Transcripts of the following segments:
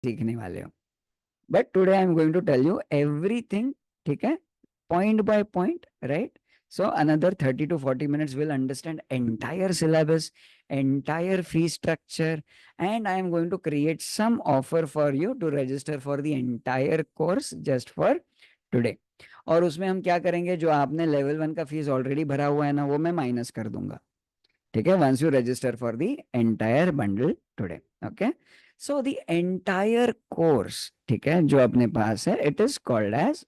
सीखने वाले हो। But today I am going to tell you everything, ठीक है, point by point, right? So another 30 to 40 minutes will understand entire syllabus, entire fee structure, and I am going to create some offer for you to register for the entire course just for today. और उसमें हम क्या करेंगे, जो आपने level 1 का fees already भरा हुआ है ना, वो मैं माइनस कर दूंगा, ठीक है, once you register for the entire bundle today. Okay, so the entire course, ठीक है, जो अपने पास है, it is called as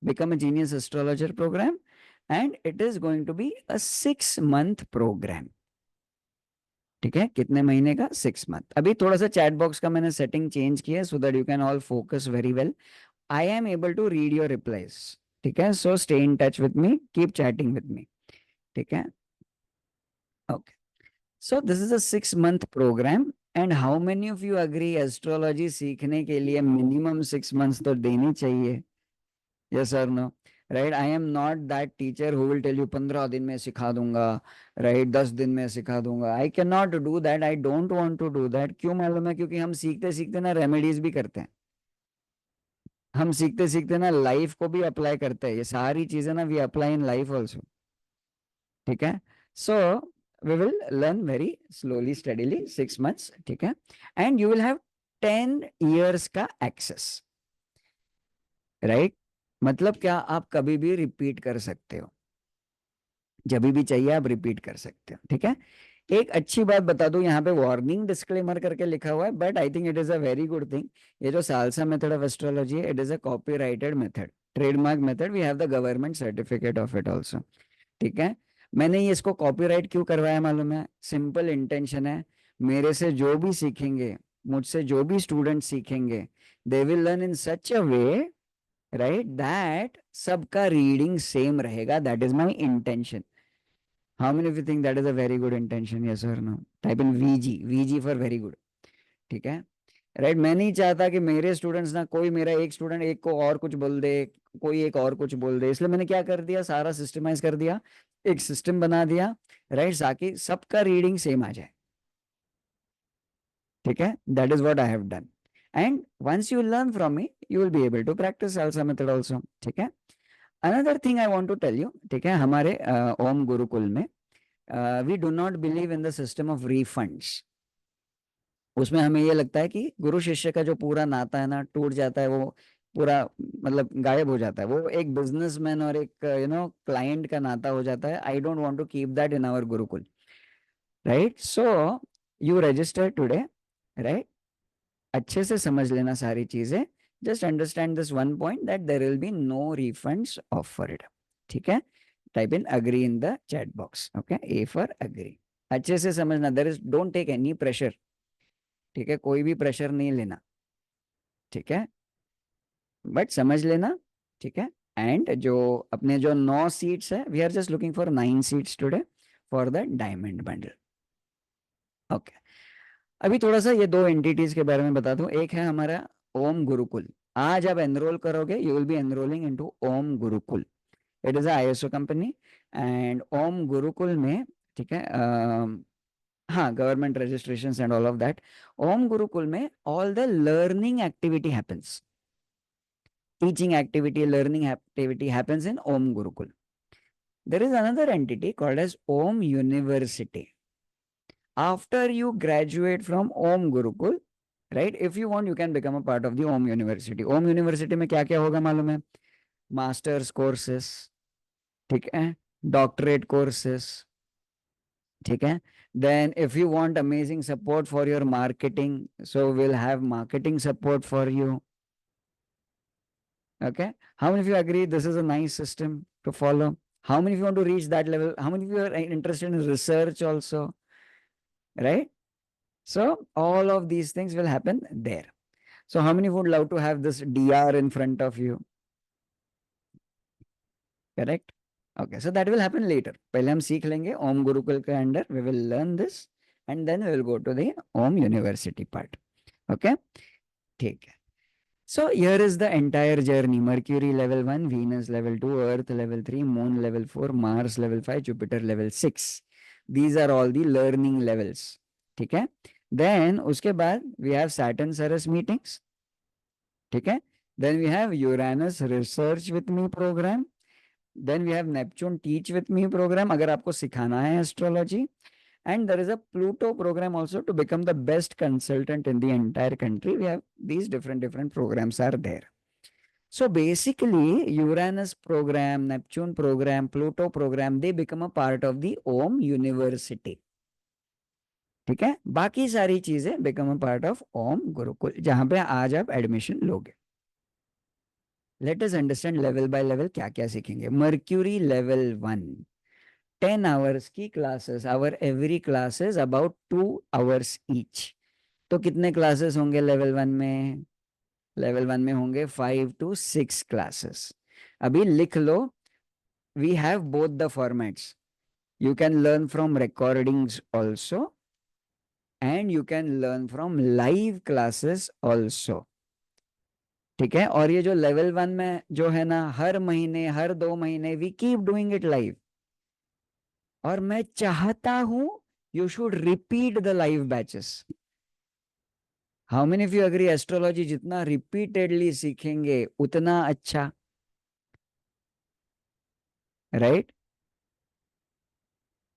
Become a Genius Astrologer program, and it is going to be a 6 month program. ठीक है, कितने महीने का? 6 मंथ। अभी थोड़ा सा चैट बॉक्स का मैंने सेटिंग चेंज किया so that you can all focus very well. I am able to read your replies, ठीक है, so stay in touch with me, keep chatting with me, ठीक है। Okay, so this is a 6 month programme, and how many of you agree astrology सीखने के लिए minimum 6 months तो देनी चाहिए? यस और no? Right, I am not that teacher who will tell you 15 दिन में सिखा दूंगा, राइट, 10 दिन में सिखा दूंगा। I can not do that, I don't want to do that. क्यों मालूम है? क्योंकि हम सीखते सीखते ना रेमेडीज भी करते हैं, हम सीखते सीखते ना लाइफ को भी अप्लाई करते हैं। ये सारी चीजें ना we apply in life also, ठीक है। So we will learn very slowly steadily 6 months, ठीक है, and you will have 10 years का एक्सेस, राइट। मतलब क्या? आप कभी भी रिपीट कर सकते हो, जब भी चाहिए आप रिपीट कर सकते हो, ठीक है। एक अच्छी बात बता दूं, यहाँ पे वार्निंग डिस्क्लेमर करके लिखा हुआ है, but I think it is a very good thing. ये जो सालसा मेथड ऑफ एस्ट्रोलॉजी है, it is a copyrighted method, trademark method, we have the government certificate of it also, ठीक है। मैंने ये इसको कॉपीराइट क्यों करवाया मालूम है? सिंपल इंटेंशन है, मेरे से जो भी सीखेंगे, मुझसे जो भी स्टूडेंट सीखेंगे, they will learn in such a way, right, that सबका रीडिंग सेम रहेगा। That is my intention. How many of you think that is a very good intention? Yes और no? Type in V G, V G for very good, ठीक है, right. मैं नहीं चाहता कि मेरे स्टूडेंट्स ना, कोई मेरा एक स्टूडेंट एक को और कुछ बोल दे, कोई एक और कुछ बोल दे, इसलिए मैंने क्या कर दिया, सारा सिस्टमाइज कर दिया, एक सिस्टम बना दिया, राइट, ताकि सबका रीडिंग सेम आ जाए, ठीक है। That is what I have done, and once you learn from me you will be able to practise salsa method also, ठीक है। Another thing I want to tell you, ठीक है, हमारे ओम गुरुकुल में we do not believe in the system of refunds. उसमें हमें ये लगता है कि गुरु शिष्य का जो पूरा नाता है ना, टूट जाता है, वो पूरा मतलब गायब हो जाता है, वो एक बिजनेसमैन और एक क्लाइंट का नाता हो जाता है। I don't want to keep that in our Gurukul, right. So you register today, right, अच्छे से समझ लेना सारी चीजें, just understand this one point that there will be no refunds offered, ठीक है। Type in agree in the chat box, okay, A for agree. अच्छे से समझना, there is don't take any pressure, ठीक है, कोई भी प्रेशर नहीं लेना, ठीक है, बट समझ लेना, ठीक है। एंड जो अपने जो 9 सीट्स है, we are just looking for 9 सीट्स today for the diamond bundle, okay. अभी थोड़ा सा ये दो एंटिटीज के बारे में बता दूं। एक है हमारा ओम गुरुकुल। आज आप एनरोल करोगे, you will be enrolling into Om Gurukul. It is I S O company, and Om Gurukul में, ठीक है, हाँ, government registration and all of that. Om Gurukul में all the learning activity happens, teaching activity, learning activity happens in Om Gurukul. There is another entity called as Om University. After you graduate from Om Gurukul, right, if you want, you can become a part of the Om University. Om University में क्या क्या होगा मालूम है? Masters courses, ठीक है, doctorate courses, ठीक है। Then if you want amazing support for your marketing, so we'll have marketing support for you. Okay. How many of you agree this is a nice system to follow? How many of you want to reach that level? How many of you are interested in research also? Right? So all of these things will happen there. So how many would love to have this DR in front of you? Correct? Okay. So that will happen later. पहले हम सीख लेंगे Om Gurukul के अंदर. We will learn this and then we will go to the Om University part. Okay? ठीक है. So here is the entire journey. Mercury level 1, Venus level 2, Earth level 3, Moon level 4, Mars level 5, Jupiter level 6. These are all the learning levels. ठीक है? Then उसके बाद we have Saturn Saras meetings, ठीक है। Then we have Uranus research with me programme. Then we have Neptune teach with me programme, अगर आपको सिखाना है astrology. And there is a Pluto program also to become the best consultant in the entire country. We have these different programs are there. So basically, Uranus program, Neptune program, Pluto program, they become a part of the OM University. ठीक है, बाकी सारी चीजें become a part of Om Gurukul, जहां पे आज आप admission लोगे। Let us understand level by level क्या क्या सीखेंगे। मर्क्यूरी लेवल 1, 10 आवर्स की classes, hour every classes about 2 hours each. तो कितने क्लासेस होंगे लेवल 1 में? लेवल 1 में होंगे 5 to 6 क्लासेस। अभी लिख लो, we have both the formats, you can learn from recordings also and you can learn from live classes also, ठीक है। और ये जो लेवल 1 में जो है ना, हर महीने हर 2 महीने we keep doing it live, और मैं चाहता हूं you should repeat the live batches. How many of you agree, astrology जितना रिपीटेडली सीखेंगे उतना अच्छा, right?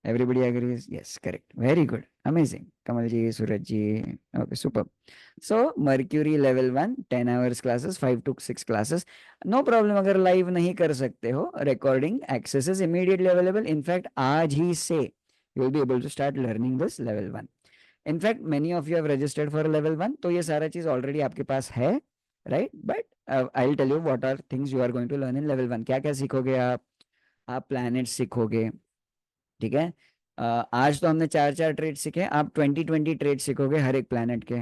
Everybody agrees, yes, correct, very good, amazing, Kamal ji, Suraj ji, okay, super. So Mercury level 1, 10 hours classes, 5 to 6 classes, no problem. अगर live नहीं कर सकते हो, recording access is immediately available. In fact आज ही से you will be able to start learning this level 1। In fact many of you have registered for level 1, तो ये सारा चीज ऑलरेडी आपके पास है, right? But I will tell you what are things you are going to learn in level 1। क्या क्या सीखोगे आप प्लैनेट सीखोगे, ठीक है। आज तो हमने 4 4 ट्रेड सीखे, आप 20 20 ट्रेड सीखोगे हर एक प्लैनेट के,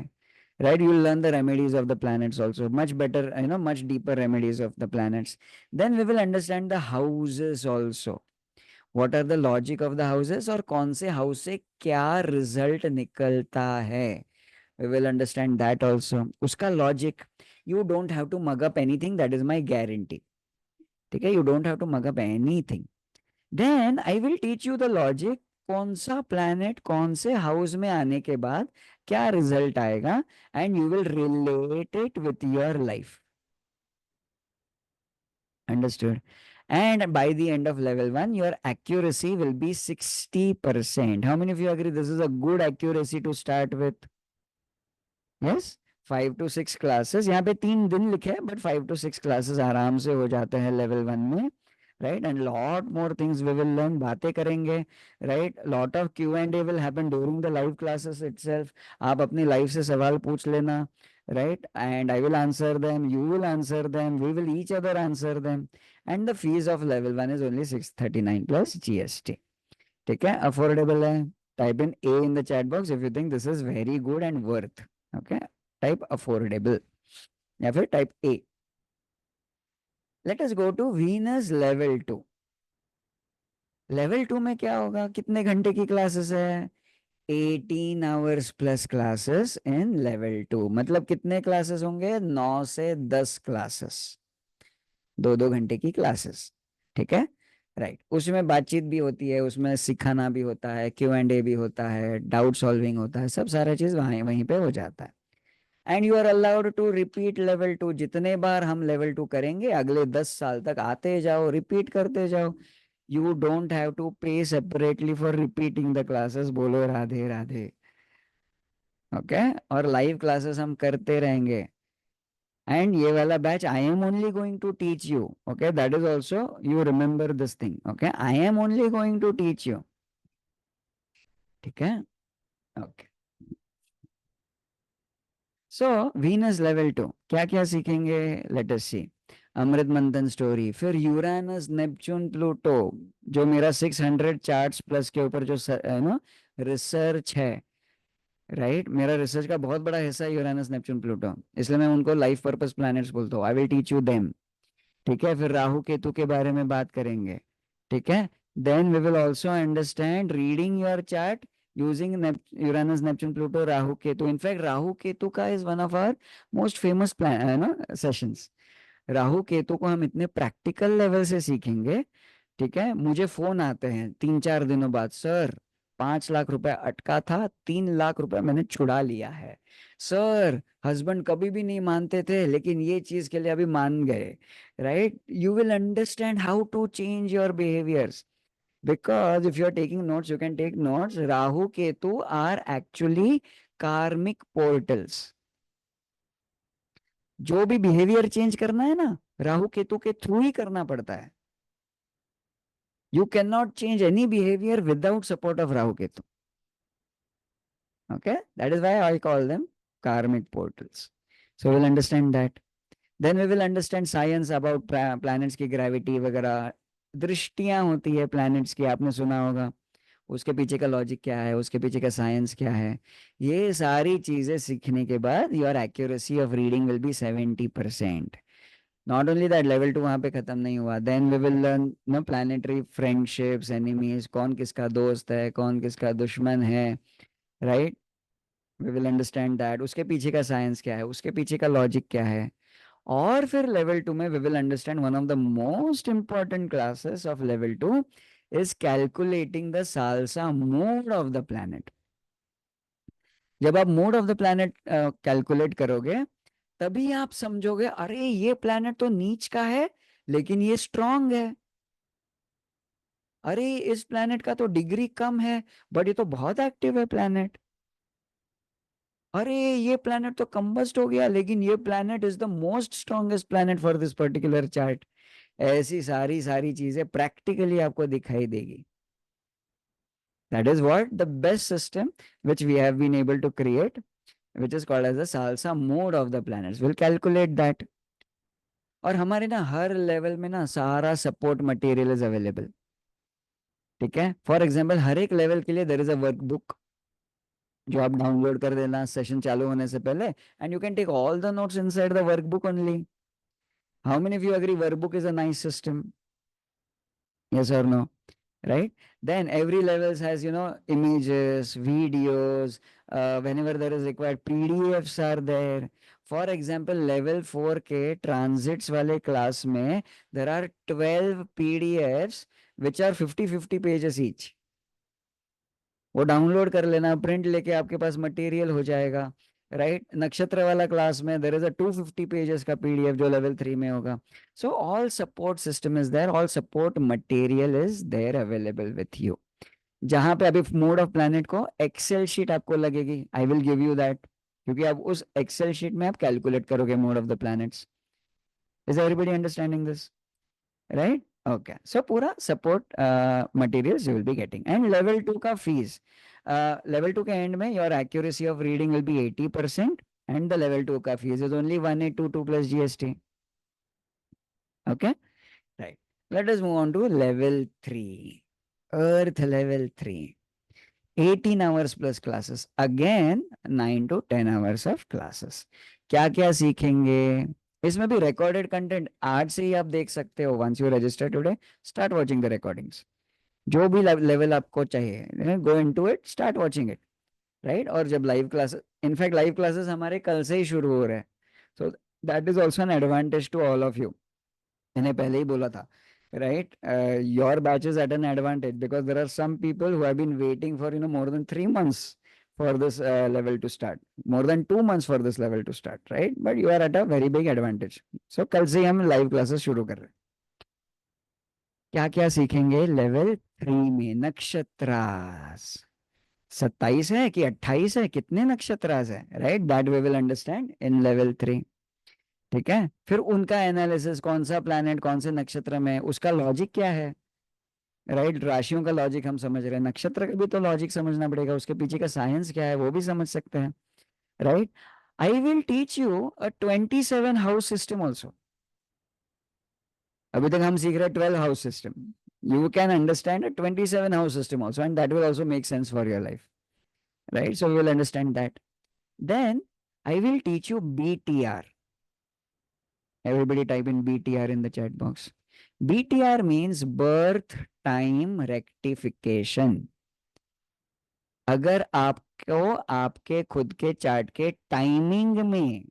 right? You will learn the remedies of the planets also, much better, much deeper remedies of the planets. Then we will understand the houses also, what are the logic of the houses, और कौन से house से क्या result निकलता है, we will understand that also, उसका logic. You don't have to mug up anything, that is my guarantee, ठीक है। You don't have to mug up anything. Then I will teach you the logic, कौन सा planet कौन से house में आने के बाद क्या रिजल्ट आएगा, and you will relate it with your life, understood? And by the end of level 1 your accuracy will be 60%. How many of you agree this is a good accuracy to start with? Yes, 5 to 6 classes, यहाँ पे 3 दिन लिखे हैं, but 5 to 6 classes आराम से हो जाते हैं लेवल 1 में, right? And lot more things we will learn, बातें करेंगे, right? Lot of Q&A will happen during the live classes itself. आप अपनी लाइफ से सवाल पूछ लेना, right? And I will answer them, you will answer them, we will each other answer them. And the fees of level 1 is only 639 plus GST, ठीक है, affordable है। Type in A in the chat box if you think this is very good and worth, okay? Type affordable या फिर type A। Let us go to Venus level 2। Level 2 में क्या होगा, कितने घंटे की क्लासेस है? 18 hours plus classes in level 2। मतलब कितने क्लासेस होंगे? 9 से 10 क्लासेस, 2 2 घंटे की क्लासेस, ठीक है, राइट? उसमें बातचीत भी होती है, उसमें सिखाना भी होता है, Q&A भी होता है, डाउट सॉल्विंग होता है, सब सारा चीज वहीं पे हो जाता है। And you are allowed to repeat level 2। जितने बार हम लेवल 2 करेंगे अगले 10 साल तक आते जाओ, रिपीट करते जाओ। You don't have to pay separately for repeating the classes. बोलो राधे राधे, ओके? और लाइव क्लासेस हम करते रहेंगे। एंड ये वाला batch I am only going to teach you, okay? That is also, you remember this thing, okay? I am only going to teach you, ठीक है, okay. सो Venus level 2 क्या क्या सीखेंगे, लेट अस सी। अमृत मंथन स्टोरी, फिर Uranus Neptune Pluto, जो मेरा 600 charts plus के ऊपर जो रिसर्च है, राइट? मेरा रिसर्च का बहुत बड़ा हिस्सा है यूरानस नेपच्यून प्लूटो, इसलिए मैं उनको लाइफ पर्पस प्लैनेट्स बोलता हूँ। आई विल टीच यू देम, ठीक है। फिर राहु केतु के बारे में बात करेंगे, ठीक है। Then we will also understand reading your chart using Uranus Neptune Pluto Rahu Ketu. In fact Rahu Ketu का is one of our most famous plan है ना सेशंस। राहु केतु को हम इतने प्रैक्टिकल लेवल से सीखेंगे, ठीक है। मुझे फोन आते हैं 3 4 दिनों बाद, सर 5 लाख रुपए अटका था, 3 लाख रुपए मैंने छुड़ा लिया है। सर, हस्बैंड कभी भी नहीं मानते थे, लेकिन ये चीज के लिए अभी मान गए, right? You will understand how to change your behaviours, because if you are taking notes, you can take notes. Rahu Ketu are actually karmic portals. जो भी बिहेवियर चेंज करना है ना, राहु केतु के थ्रू ही करना पड़ता है। You can not change any behaviour without support of Rahu Ketu. Okay, that is why I call them karmic portals. So we'll understand that. Then we will understand science about planets की gravity वगैरह, दृष्टियां होती है planets की, आपने सुना होगा, उसके पीछे का लॉजिक क्या है, उसके पीछे का साइंस क्या है। ये सारी चीजें सीखने के बाद your accuracy of reading will be 70%। Not only that, level 2 वहां पे खत्म नहीं हुआ। Then we will learn no planetary friendships, enemies, कौन किसका दोस्त है, कौन किसका दुश्मन है, right? We will understand that, उसके पीछे का साइंस क्या है, उसके पीछे का लॉजिक क्या है। और फिर लेवल 2 में we will understand one of the most important classes of level 2 is calculating the salsa mode of the planet. जब आप mode of the planet calculate करोगे, तभी आप समझोगे अरे ये प्लैनेट तो नीच का है लेकिन ये स्ट्रांग है। अरे इस प्लैनेट का तो डिग्री कम है बट ये तो बहुत एक्टिव है प्लैनेट। अरे ये प्लैनेट तो कंबस्ट हो गया लेकिन ये planet is the most strongest planet for this particular chart. ऐसी सारी सारी चीजें प्रैक्टिकली आपको दिखाई देगी। That is what the best system which we have been able to create, which is called as the salsa mode of the planets. We'll calculate that. और हमारे ना हर लेवल में ना सारा सपोर्ट मटेरियल इज अवेलेबल, ठीक है? For example, हर एक level के लिए देर इज अ वर्कबुक जो आप डाउनलोड कर देना सेशन चालू होने से पहले, and you can take all the notes inside the workbook only. How many of you agree workbook is a nice system? Yes or no? Right? Then every levels has, images, videos, whenever there is required, PDFs are there. For example, level 4 के transits वाले class में there are 12 PDFs which are 50-50 pages each. वो download कर लेना, print लेके आपके पास material हो जाएगा, राइट? नक्षत्र वाला क्लास में देयर इज अ 250 पेजेस का पीडीएफ जो लेवल 3 में होगा। So all support system is there, all support material is there available with you. जहां पे अभी मोड ऑफ प्लैनेट को एक्सेल शीट आपको लगेगी, I will give you that, क्योंकि आप उस एक्सेल शीट में आप कैलकुलेट करोगे mode of the planets. Is everybody understanding this? Right? Okay, so पूरा support materials you will be getting. And level 2 का फीस, लेवल 2 के एंड में your accuracy of reading will be 80% and the level 2 का fees is only 1822 plus GST. Okay, right. Let us move on to level 3, earth level 3। 18 hours plus classes, again 9 to 10 hours of classes। क्या क्या सीखेंगे इसमें भी? Recorded content आज से ही आप देख सकते हो। Once you register today, start watching the recordings. जो भी लेवल आपको चाहिए, go into it, start watching it, right? और जब live classes, in fact live classes हमारे कल से ही शुरू हो रहे हैं, so that is also an advantage to all of you. मैंने पहले ही बोला था, right? Your batch is at an advantage because there are some people who have been waiting for more than 3 months for this level to start, more than 2 months for this level to start, right? But you are at a very big advantage. So कल से ही हम live classes शुरू कर रहे हैं। क्या क्या सीखेंगे लेवल 3 में? नक्षत्रास 27 है कि 28 है, कितने नक्षत्रास है, right? That we will understand in level 3, ठीक है? फिर उनका एनालिसिस, कौन सा प्लैनेट कौन से नक्षत्र में, उसका लॉजिक क्या है, राइट? राशियों का लॉजिक हम समझ रहे हैं, नक्षत्र का भी तो लॉजिक समझना पड़ेगा, उसके पीछे का साइंस क्या है वो भी समझ सकते हैं, right? I will teach you a 27 house system also. अभी तक हम सीख रहे हैं 12 house system, you can understand a 27 house system also, and that will also make sense for your life, right? So we will understand that. Then I will teach you BTR। Everybody type in BTR in the chat box. BTR means birth time rectification। अगर आपको आपके खुद के chart के timing में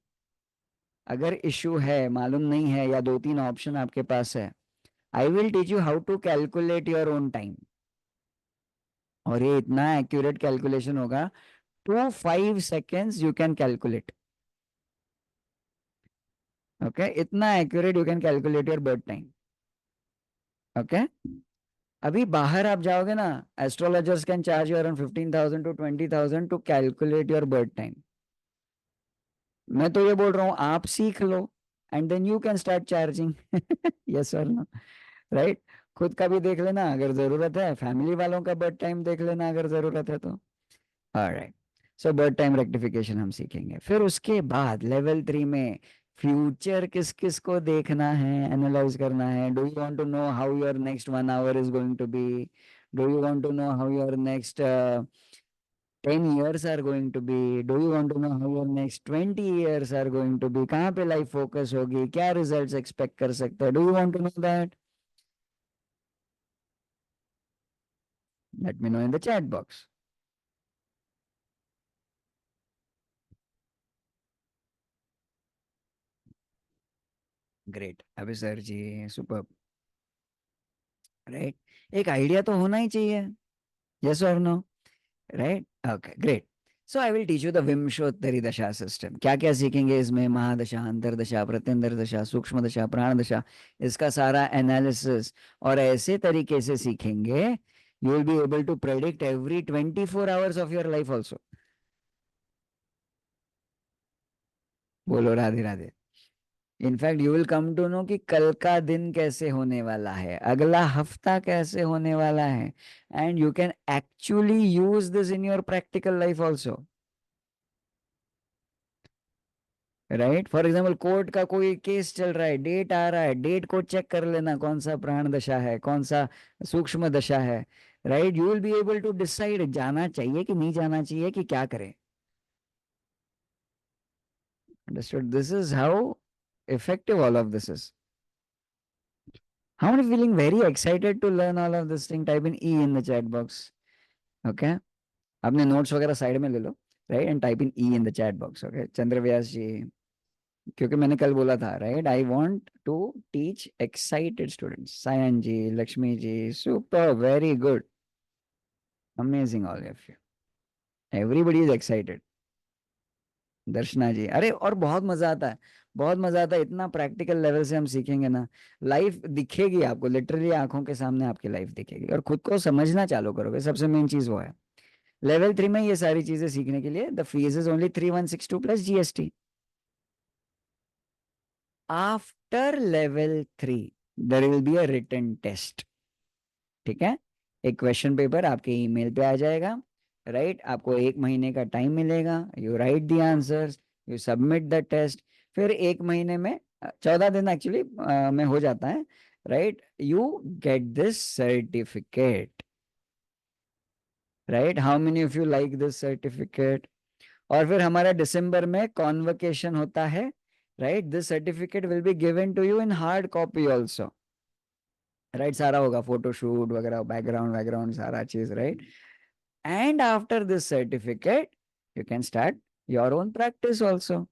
अगर issue है, मालूम नहीं है, या 2-3 ऑप्शन आपके पास है, I will teach you how to calculate your own time. और ये इतना एक्यूरेट कैलकुलेशन होगा, 2 5 seconds you can calculate. Okay, इतना accurate you can calculate your birth time. Okay, अभी बाहर आप जाओगे ना, astrologers can charge you around 15,000 to 20,000 to calculate your birth time. मैं तो ये बोल रहा हूँ आप सीख लो, and then you can start charging. Yes और नो, राइट? खुद का भी देख लेना अगर जरूरत है, फैमिली वालों का बर्थ टाइम देख लेना अगर जरूरत है तो। ऑलराइट, सो बर्थ टाइम रेक्टिफिकेशन हम सीखेंगे। फिर उसके बाद लेवल 3 में फ्यूचर किस किस को देखना है, एनालाइज करना है। Do you want to know how your next 1 hour is going to be? Do you want to know how your next 10 years are going to be? Do you want to know how your next 20 years are going to be? कहाँ पे life focus होगी, क्या results expect कर सकते हैं? Do you want to know that? Let me know in the chat box. Great, अभी sir ji, super, right? एक idea तो होना ही चाहिए, यस और no, right? Okay, great. So I will teach you the Vimshottari dasha system. क्या क्या सीखेंगे इसमें? महादशा, अंतरदशा, प्रत्यंतर दशा, सूक्ष्म दशा, प्राण दशा, इसका सारा एनालिसिस। और ऐसे तरीके से सीखेंगे you will be able to predict every 24 hours of your life also. बोलो Radhe Radhe. In fact you will come to know कि कल का दिन कैसे होने वाला है, अगला हफ्ता कैसे होने वाला है, and you can actually use this in your practical life also, right? For example court का कोई केस चल रहा है, डेट आ रहा है, डेट को चेक कर लेना कौन सा प्राण दशा है, कौन सा सूक्ष्म दशा है, right? You will be able to decide जाना चाहिए कि नहीं जाना चाहिए, कि क्या करें। Understood? This is how effective all of this is. How many feeling very excited to learn all of this thing? Type in E in the chat box. Okay, अपने नोट्स वगैरह साइड में ले लो, राइट? And type in E in the chat box. Okay, Chandravyas ji, क्योंकि मैंने कल बोला था, राइट, I want to teach excited students. Sayan ji, Lakshmi ji, super, very good, amazing all of you, everybody is excited. Darshana ji, अरे और बहुत मजा आता है, बहुत मजा आता है। इतना प्रैक्टिकल लेवल से हम सीखेंगे ना, लाइफ दिखेगी आपको, लिटरली आंखों के सामने आपकी लाइफ दिखेगी, और खुद को समझना चालू करोगे। सबसे मेन चीज वो है। लेवल 3 में ये सारी चीजें सीखने के लिए the fees is only 3162 plus GST. After level 3 there will be a written test, ठीक है? एक क्वेश्चन पेपर आपके ईमेल पे आ जाएगा, राइट? आपको 1 महीने का टाइम मिलेगा, you write the answers, you submit the test. फिर 1 महीने में 14 दिन एक्चुअली में हो जाता है, right? You get this certificate, right? How many of you like this certificate? और फिर हमारा दिसंबर में कॉन्वोकेशन होता है, right? This certificate will be given to you in hard copy also, right? सारा होगा, फोटोशूट वगैरह, बैकग्राउंड वैकग्राउंड सारा चीज, right? And after this certificate you can start your own practice also.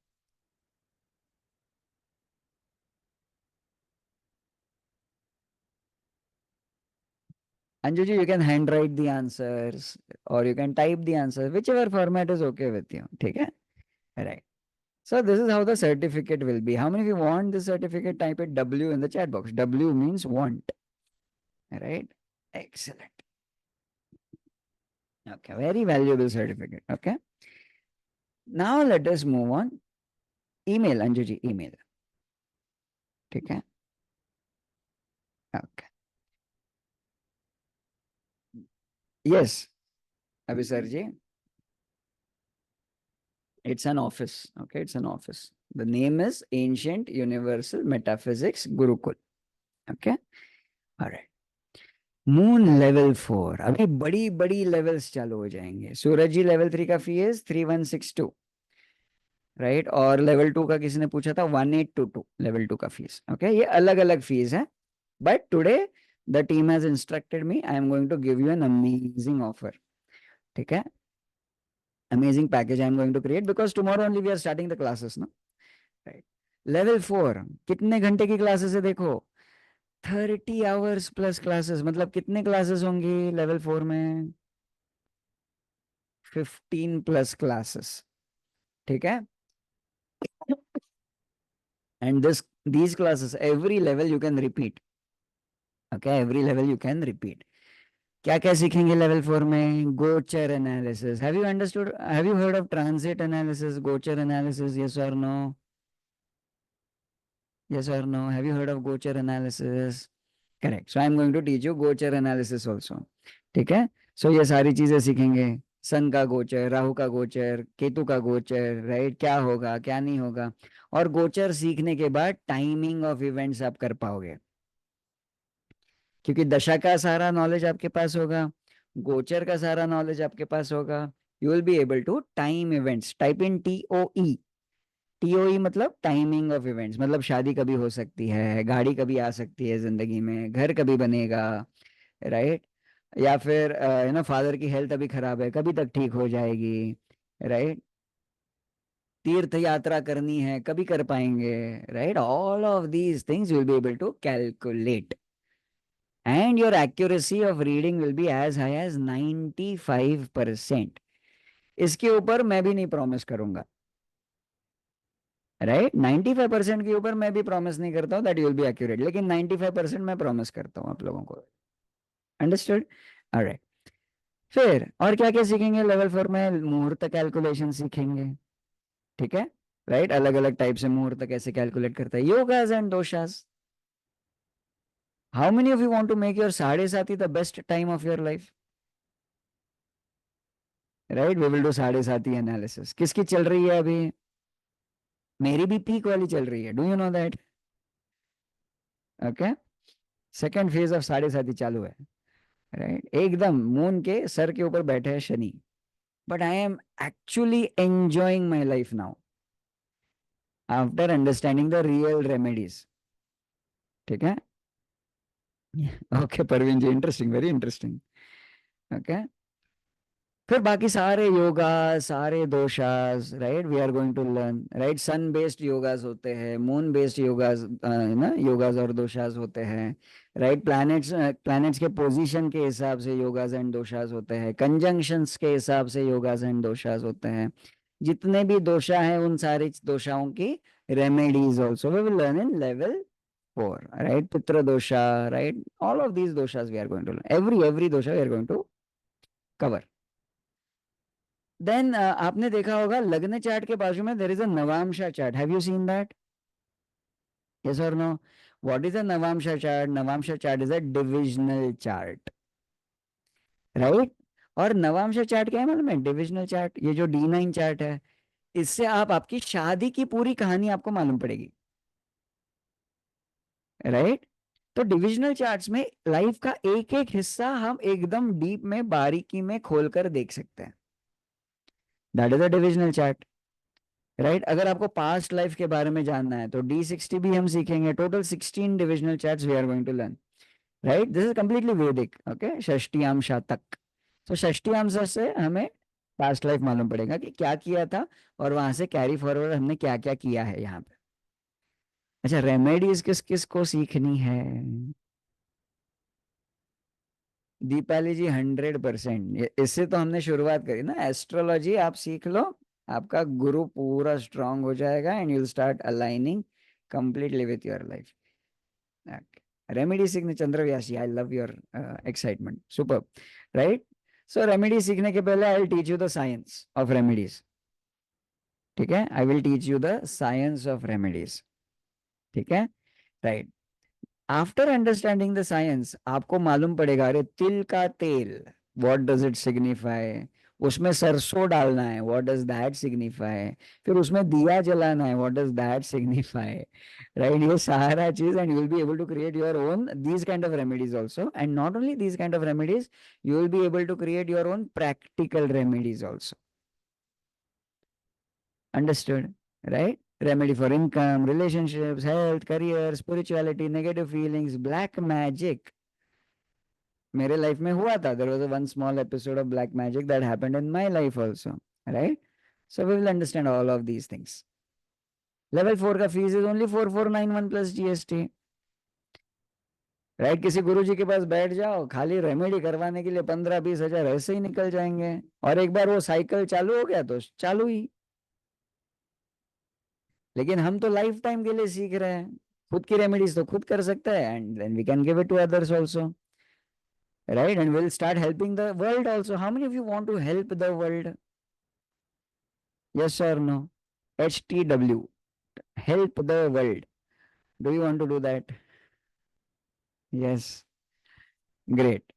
Anju ji, you can handwrite the answers or you can type the answers, whichever format is okay with you, ठीक है? Right. So this is how the certificate will be. How many of you want this certificate? Type it W in the chat box. W means want. Right? Excellent. Okay, very valuable certificate. Okay. Now let us move on. Email, Anju ji, email. ठीक है? Okay. Yes, Abhisar ji. It's an office. Okay, it's an office. The name is Ancient Universal Metaphysics Gurukul. Okay. All right. Moon level 4, अभी बड़ी बड़ी levels चालू हो जाएंगे। सूरज जी, level 3 का fees 3162, right? और लेवल 2 का किसी ने पूछा था 1822, लेवल 2 का फीस। ओके, ये अलग अलग फीस है, but today the team has instructed me, I am going to give you an amazing offer, ठीक है? Amazing package I am going to create, because tomorrow only we are starting the classes ना, right? Level 4 कितने घंटे की classes है देखो, 30 hours plus classes. मतलब कितने क्लासेस होंगी लेवल 4 में? 15+ classes. ठीक है? And these classes, every level you can repeat. Okay, every level you can repeat. क्या क्या सीखेंगे लेवल 4 में? गोचर analysis. Have you understood, have you heard of transit analysis, गोचर एनालिसिस? यस और no? Yes or no? Have you heard of Gochar analysis? Correct. So I'm going to teach you Gochar analysis also. ठीक है? So ये सारी चीजें सीखेंगे. सन का गोचर, राहु का गोचर, केतु का गोचर, राइट? क्या होगा, क्या नहीं होगा. और गोचर सीखने के बाद टाइमिंग ऑफ इवेंट्स आप कर पाओगे, क्योंकि दशा का सारा नॉलेज आपके पास होगा, गोचर का सारा नॉलेज आपके पास होगा. You will be able to time events. Type in TOE. TOE मतलब टाइमिंग ऑफ इवेंट्स. मतलब शादी कभी हो सकती है, गाड़ी कभी आ सकती है जिंदगी में, घर कभी बनेगा, राइट? या फिर फादर की हेल्थ अभी खराब है, कभी तक ठीक हो जाएगी, राइट? तीर्थ यात्रा करनी है, कभी कर पाएंगे, right? All of these things will be able to calculate, and your accuracy of reading will be as high as 95%. इसके ऊपर मैं भी नहीं प्रॉमिस करूंगा, राइट? 95% के ऊपर मैं भी प्रॉमिस नहीं करता हूँ that you will be accurate, लेकिन 95% मैं प्रॉमिस करता हूँ आप लोगों को. अंडरस्टूड? ऑलराइट. फिर और क्या क्या सीखेंगे लेवल 4 में? मुहूर्त कैलकुलेशन सीखेंगे. ठीक है, राइट? अलग अलग टाइप से मुहूर्त कैसे कैलकुलेट करता है. Yogas and doshas. How many of you want to make your 7:30 the best time of your life? Right, we will do 7:30 analysis. किसकी चल रही है अभी? मेरी भी पीक वाली चल रही है. Do you know that? Okay, second phase of 7:30 चालू है, राइट? एकदम मून के सर के ऊपर बैठे हैं Shani. But I am actually enjoying my life now after understanding the real remedies. ठीक है? Okay Parveen ji, interesting, very interesting. Okay, फिर बाकी सारे योगा, सारे doshas, right? We are going to learn, right? Sun based yogas होते हैं, मून बेस्ड योगास, ना, योगास और दोशास होते हैं, राइट? प्लैनेट्स, प्लैनेट्स के पोजीशन के हिसाब से योगास एंड दोशास होते हैं, कंजंक्शंस के हिसाब से योगास एंड दोशास होते हैं. जितने भी दोषा हैं उन सारे दोषाओं की remedies also we will learn in level 4, right? Pitru dosha, right? All of these doshas we are going to learn. Every dosha we are going to cover. Then आपने देखा होगा लग्न चार्ट के बाजू में there is a navamsha chart. Have you seen that? Yes और no? What is a navamsha chart? Navamsha chart is a divisional chart, right? और navamsha chart क्या है मालूम है? Divisional chart. ये जो D9 चार्ट है, इससे आप आपकी शादी की पूरी कहानी आपको मालूम पड़ेगी, राइट? तो डिविजनल चार्ट्स में लाइफ का एक एक हिस्सा हम एकदम डीप में, बारीकी में खोलकर देख सकते हैं. That is a divisional chart, right? अगर आपको पास्ट लाइफ के बारे में जानना है तो D60 भी हम सीखेंगे. Total 16 divisional charts we are going to learn, right? This is completely Vedic. Okay, षष्टियाम तक. तो षष्टियाम से हमें पास्ट लाइफ मालूम पड़ेगा कि क्या किया था, और वहां से कैरी फॉरवर्ड हमने क्या क्या किया है यहाँ पे. अच्छा, रेमेडीज किस किस को सीखनी है? दीपाली जी 100%. इससे तो हमने शुरुआत करी ना. एस्ट्रोलॉजी आप सीख लो, आपका गुरु पूरा स्ट्रांग हो जाएगा and you start aligning completely with your life. Okay. Remedy सीखने, चंद्रव्यास जी, I love your excitement. Superb, right? So remedy सीखने के पहले I'll teach you the science of remedies. ठीक है? I will teach you the science of remedies. ठीक है? Right. After understanding the science आपको मालूम पड़ेगा, अरे तिल का तेल, व्हाट डज इट सिग्निफाई? उसमें सरसों डालना है, व्हाट डज दैट सिग्निफाई? फिर उसमें दिया जलाना है, what does that signify? Right? ये सारा चीज, and you will be able to create your own these kind of remedies also. And not only these kind of remedies, you will be able to create your own practical remedies also. Understood, right? Remedy for income, relationships, health, career, spirituality, negative feelings, black magic. मेरे life में हुआ था. There was a one small episode of black magic that happened in my life also, right? So we will understand all of these things. Level 4 का fees is only 4491 plus GST. Right? किसी गुरुजी के पास बैठ जाओ, खाली remedy करवाने के लिए 15-20 हजार ऐसे ही निकल जाएंगे, और एक बार वो साइकिल चालू हो गया तो चालू ही। लेकिन हम तो लाइफ टाइम के लिए सीख रहे हैं, खुद की रेमेडीज तो खुद कर सकते हैं, and then we can give it to others also, right? And we'll start helping the world also. How many of you want to help the world? Yes or no? HTW, help the world. Do you want to do that? Yes, great.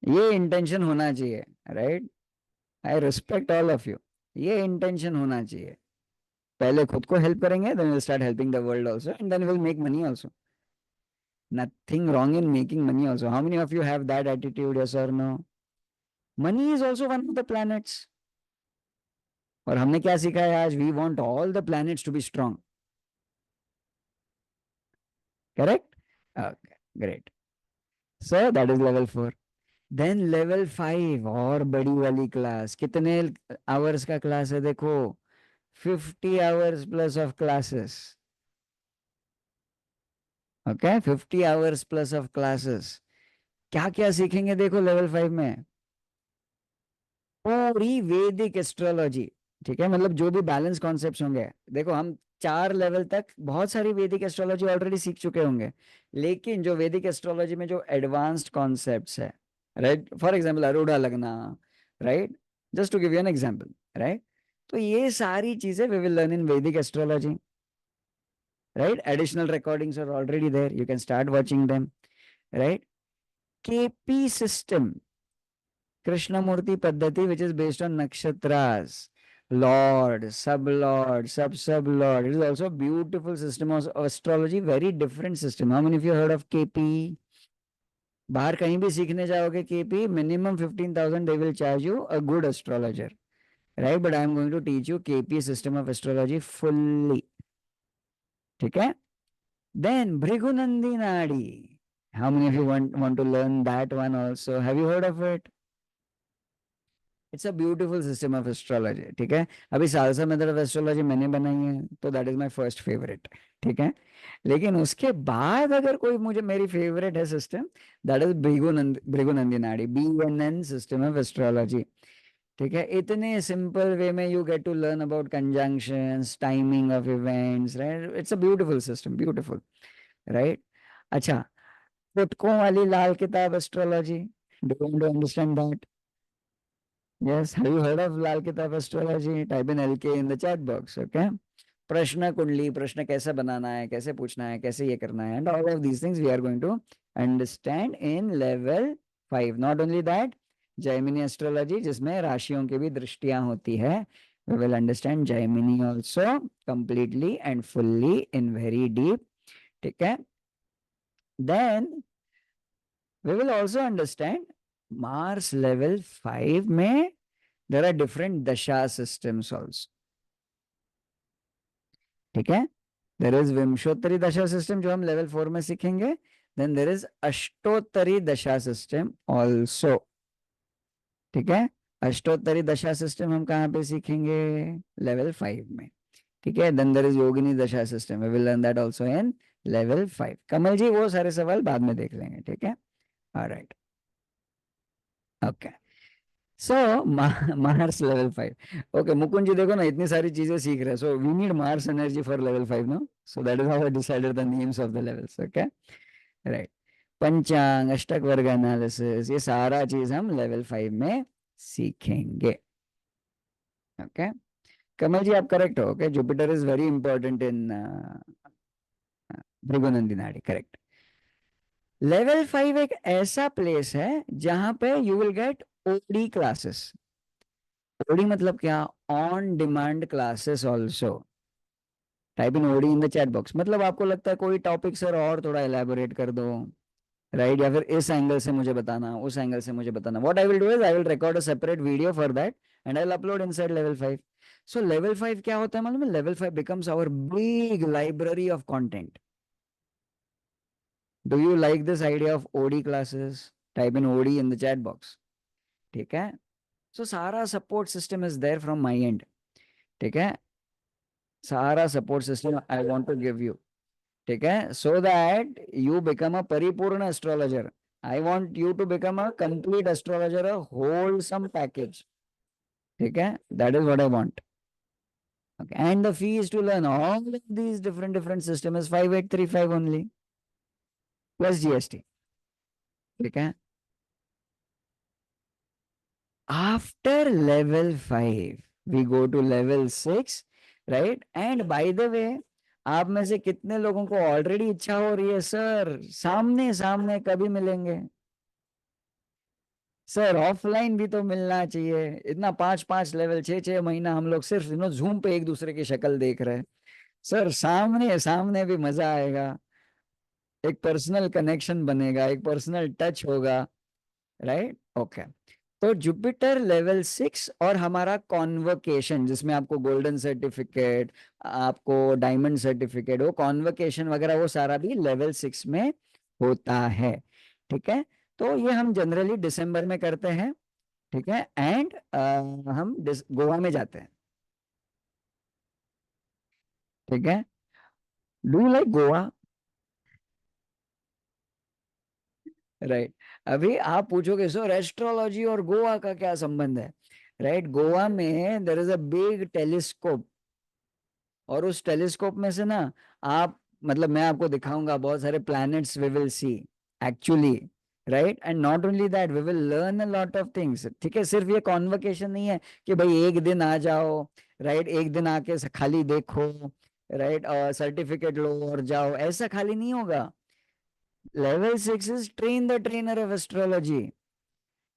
ये intention होना चाहिए, right? I respect all of you. ये intention होना चाहिए। पहले खुद को help करेंगे, then will start helping the world also, and then will make money also. Nothing wrong in making money also. How many of you have that attitude? Yes or no? Money is also one of the planets. और हमने क्या सीखा है आज? We want all the planets to be strong, correct? Okay, great. So that is level 4। Then level 5, और बड़ी वाली class. कितने आवर्स का क्लास है देखो? 50 hours plus of classes. Okay, 50 hours plus of classes. क्या क्या सीखेंगे देखो लेवल 5 में? पूरी वैदिक एस्ट्रोलॉजी, ठीक है? मतलब जो भी बैलेंस कॉन्सेप्ट्स होंगे, देखो हम 4 लेवल तक बहुत सारी वैदिक एस्ट्रोलॉजी ऑलरेडी सीख चुके होंगे, लेकिन जो वैदिक एस्ट्रोलॉजी में जो एडवांस्ड कॉन्सेप्ट्स है, राइट? फॉर एग्जांपल अरोड़ा लगना, right? Just to give you an example, right? तो ये सारी चीजें we will learn in Vedic astrology, right? Additional recordings are already there, you can start watching them, right? KP system, Krishnamurti Paddhati, which is based on nakshatras, Lord, sub-Lord, sub-sub-Lord. It is also a beautiful system of astrology, very different system. How many of you heard of KP? बाहर कहीं भी सीखने जाओगे KP, minimum 15,000 they will charge you, a good astrologer, right? But I am going to teach you KP system of astrology fully. ठीक है? Then Bhrigunandi Nadi. How many of you want to learn that one also? Have you heard of it? It's a beautiful system of astrology, ठीक है? अभी salsa method of astrology मैंने बनाई है, तो that is my first favourite, ठीक है? लेकिन उसके बाद अगर कोई मुझे, मेरी फेवरेट है सिस्टम, दैट इज भृगुनंदी नाड़ी, BNN सिस्टम ऑफ एस्ट्रोलॉजी, ठीक है? इतने सिंपल वे में you get to learn about conjunctions, timing of events, right? It's a beautiful system, beautiful, right? अच्छा, पुटकों वाली Lal Kitab astrology, do you want to understand that? Yes, have you heard of Lal Kitab astrology? Type in LK in the chat box, okay? प्रश्न कुंडली, प्रश्न कैसे बनाना है, कैसे पूछना है, कैसे ये करना है, and all of these things we are going to understand in level 5. Not only that, Jaimini astrology जिसमें राशियों की भी दृष्टियां होती है, we will understand Jaimini also completely and fully in very deep, ठीक है? Then we will also understand Mars level 5 में there are different dasha systems also, ठीक है? there is विंशोत्तरी दशा सिस्टम जो हम लेवल 4 में सीखेंगे, then there is अष्टोत्तरी दशा सिस्टम also, ठीक है? अष्टोत्तरी दशा सिस्टम हम कहाँ पे सीखेंगे? लेवल 5 में, ठीक है? then there is Yogini Dasha system, we will learn that also in level 5. Kamal ji वो सारे सवाल बाद में देख लेंगे, ठीक है? Alright, okay. So Mars level 5, okay. Mukund ji देखो ना, इतनी सारी चीजें सीख रहे हैं, so we need Mars energy for level 5, no? So that is how I decided the names of the levels, okay, right? Panchang, अष्टक वर्ग एनालिसिस, ये सारा चीज हम लेवल 5 में सीखेंगे, ओके? कमल जी आप करेक्ट हो, okay? Jupiter is very important in Bhrigunandi Nadi, correct. Level 5 एक ऐसा प्लेस है जहां पे you will get OD classes. OD मतलब क्या? On demand classes also. Type in OD in the chat box. मतलब आपको लगता है कोई टॉपिक सर और थोड़ा एलैबोरेट कर दो, राइट? या फिर इस एंगल से मुझे बताना, उस एंगल से मुझे बताना, what I will do is I will record a separate video for that and I will upload inside level 5। So level 5 क्या होता है मालूम है? Level 5 becomes our big library of content. Do you like this idea of OD classes? Type in OD in the chat box, ठीक है? So सारा support system is there from my end, ठीक है? सारा support system I want to give you, ठीक है, so that you become a परिपूर्ण astrologer. I want you to become a complete astrologer, a wholesome package. ठीक है, that is what I want. Okay. And the fees to learn all of these different system is 5835 only plus GST. ठीक है. After level 5 we go to level 6, right? And by the way, आप में से कितने लोगों को already इच्छा हो रही है सर सामने सामने कभी मिलेंगे, सर ऑफलाइन भी तो मिलना चाहिए. इतना 5 5 लेवल 6 6 महीना हम लोग सिर्फ जूम पे एक दूसरे की शक्ल देख रहे हैं. सर सामने सामने भी मजा आएगा, एक पर्सनल कनेक्शन बनेगा, एक पर्सनल टच होगा. Right, okay. तो जुपिटर लेवल 6 और हमारा कॉन्वोकेशन जिसमें आपको गोल्डन सर्टिफिकेट, आपको डायमंड सर्टिफिकेट, वो कॉन्वोकेशन वगैरह वो सारा भी लेवल 6 में होता है. ठीक है, तो ये हम जनरली दिसंबर में करते हैं. ठीक है, एंड हम गोवा में जाते हैं. ठीक है, do you like Goa? Right. अभी आप पूछोगे सर एस्ट्रोलॉजी और गोवा का क्या संबंध है? राइट, गोवा में there is a big telescope, और उस टेलीस्कोप में से ना आप, मतलब मैं आपको दिखाऊंगा बहुत सारे planets we will see actually. Right, and not only that we will learn a lot of things. ठीक है, सिर्फ ये कॉन्वोकेशन नहीं है कि भाई एक दिन आ जाओ, राइट, एक दिन आके खाली देखो, राइट, और सर्टिफिकेट लो और जाओ, ऐसा खाली नहीं होगा. Level 6 is train the trainer of astrology.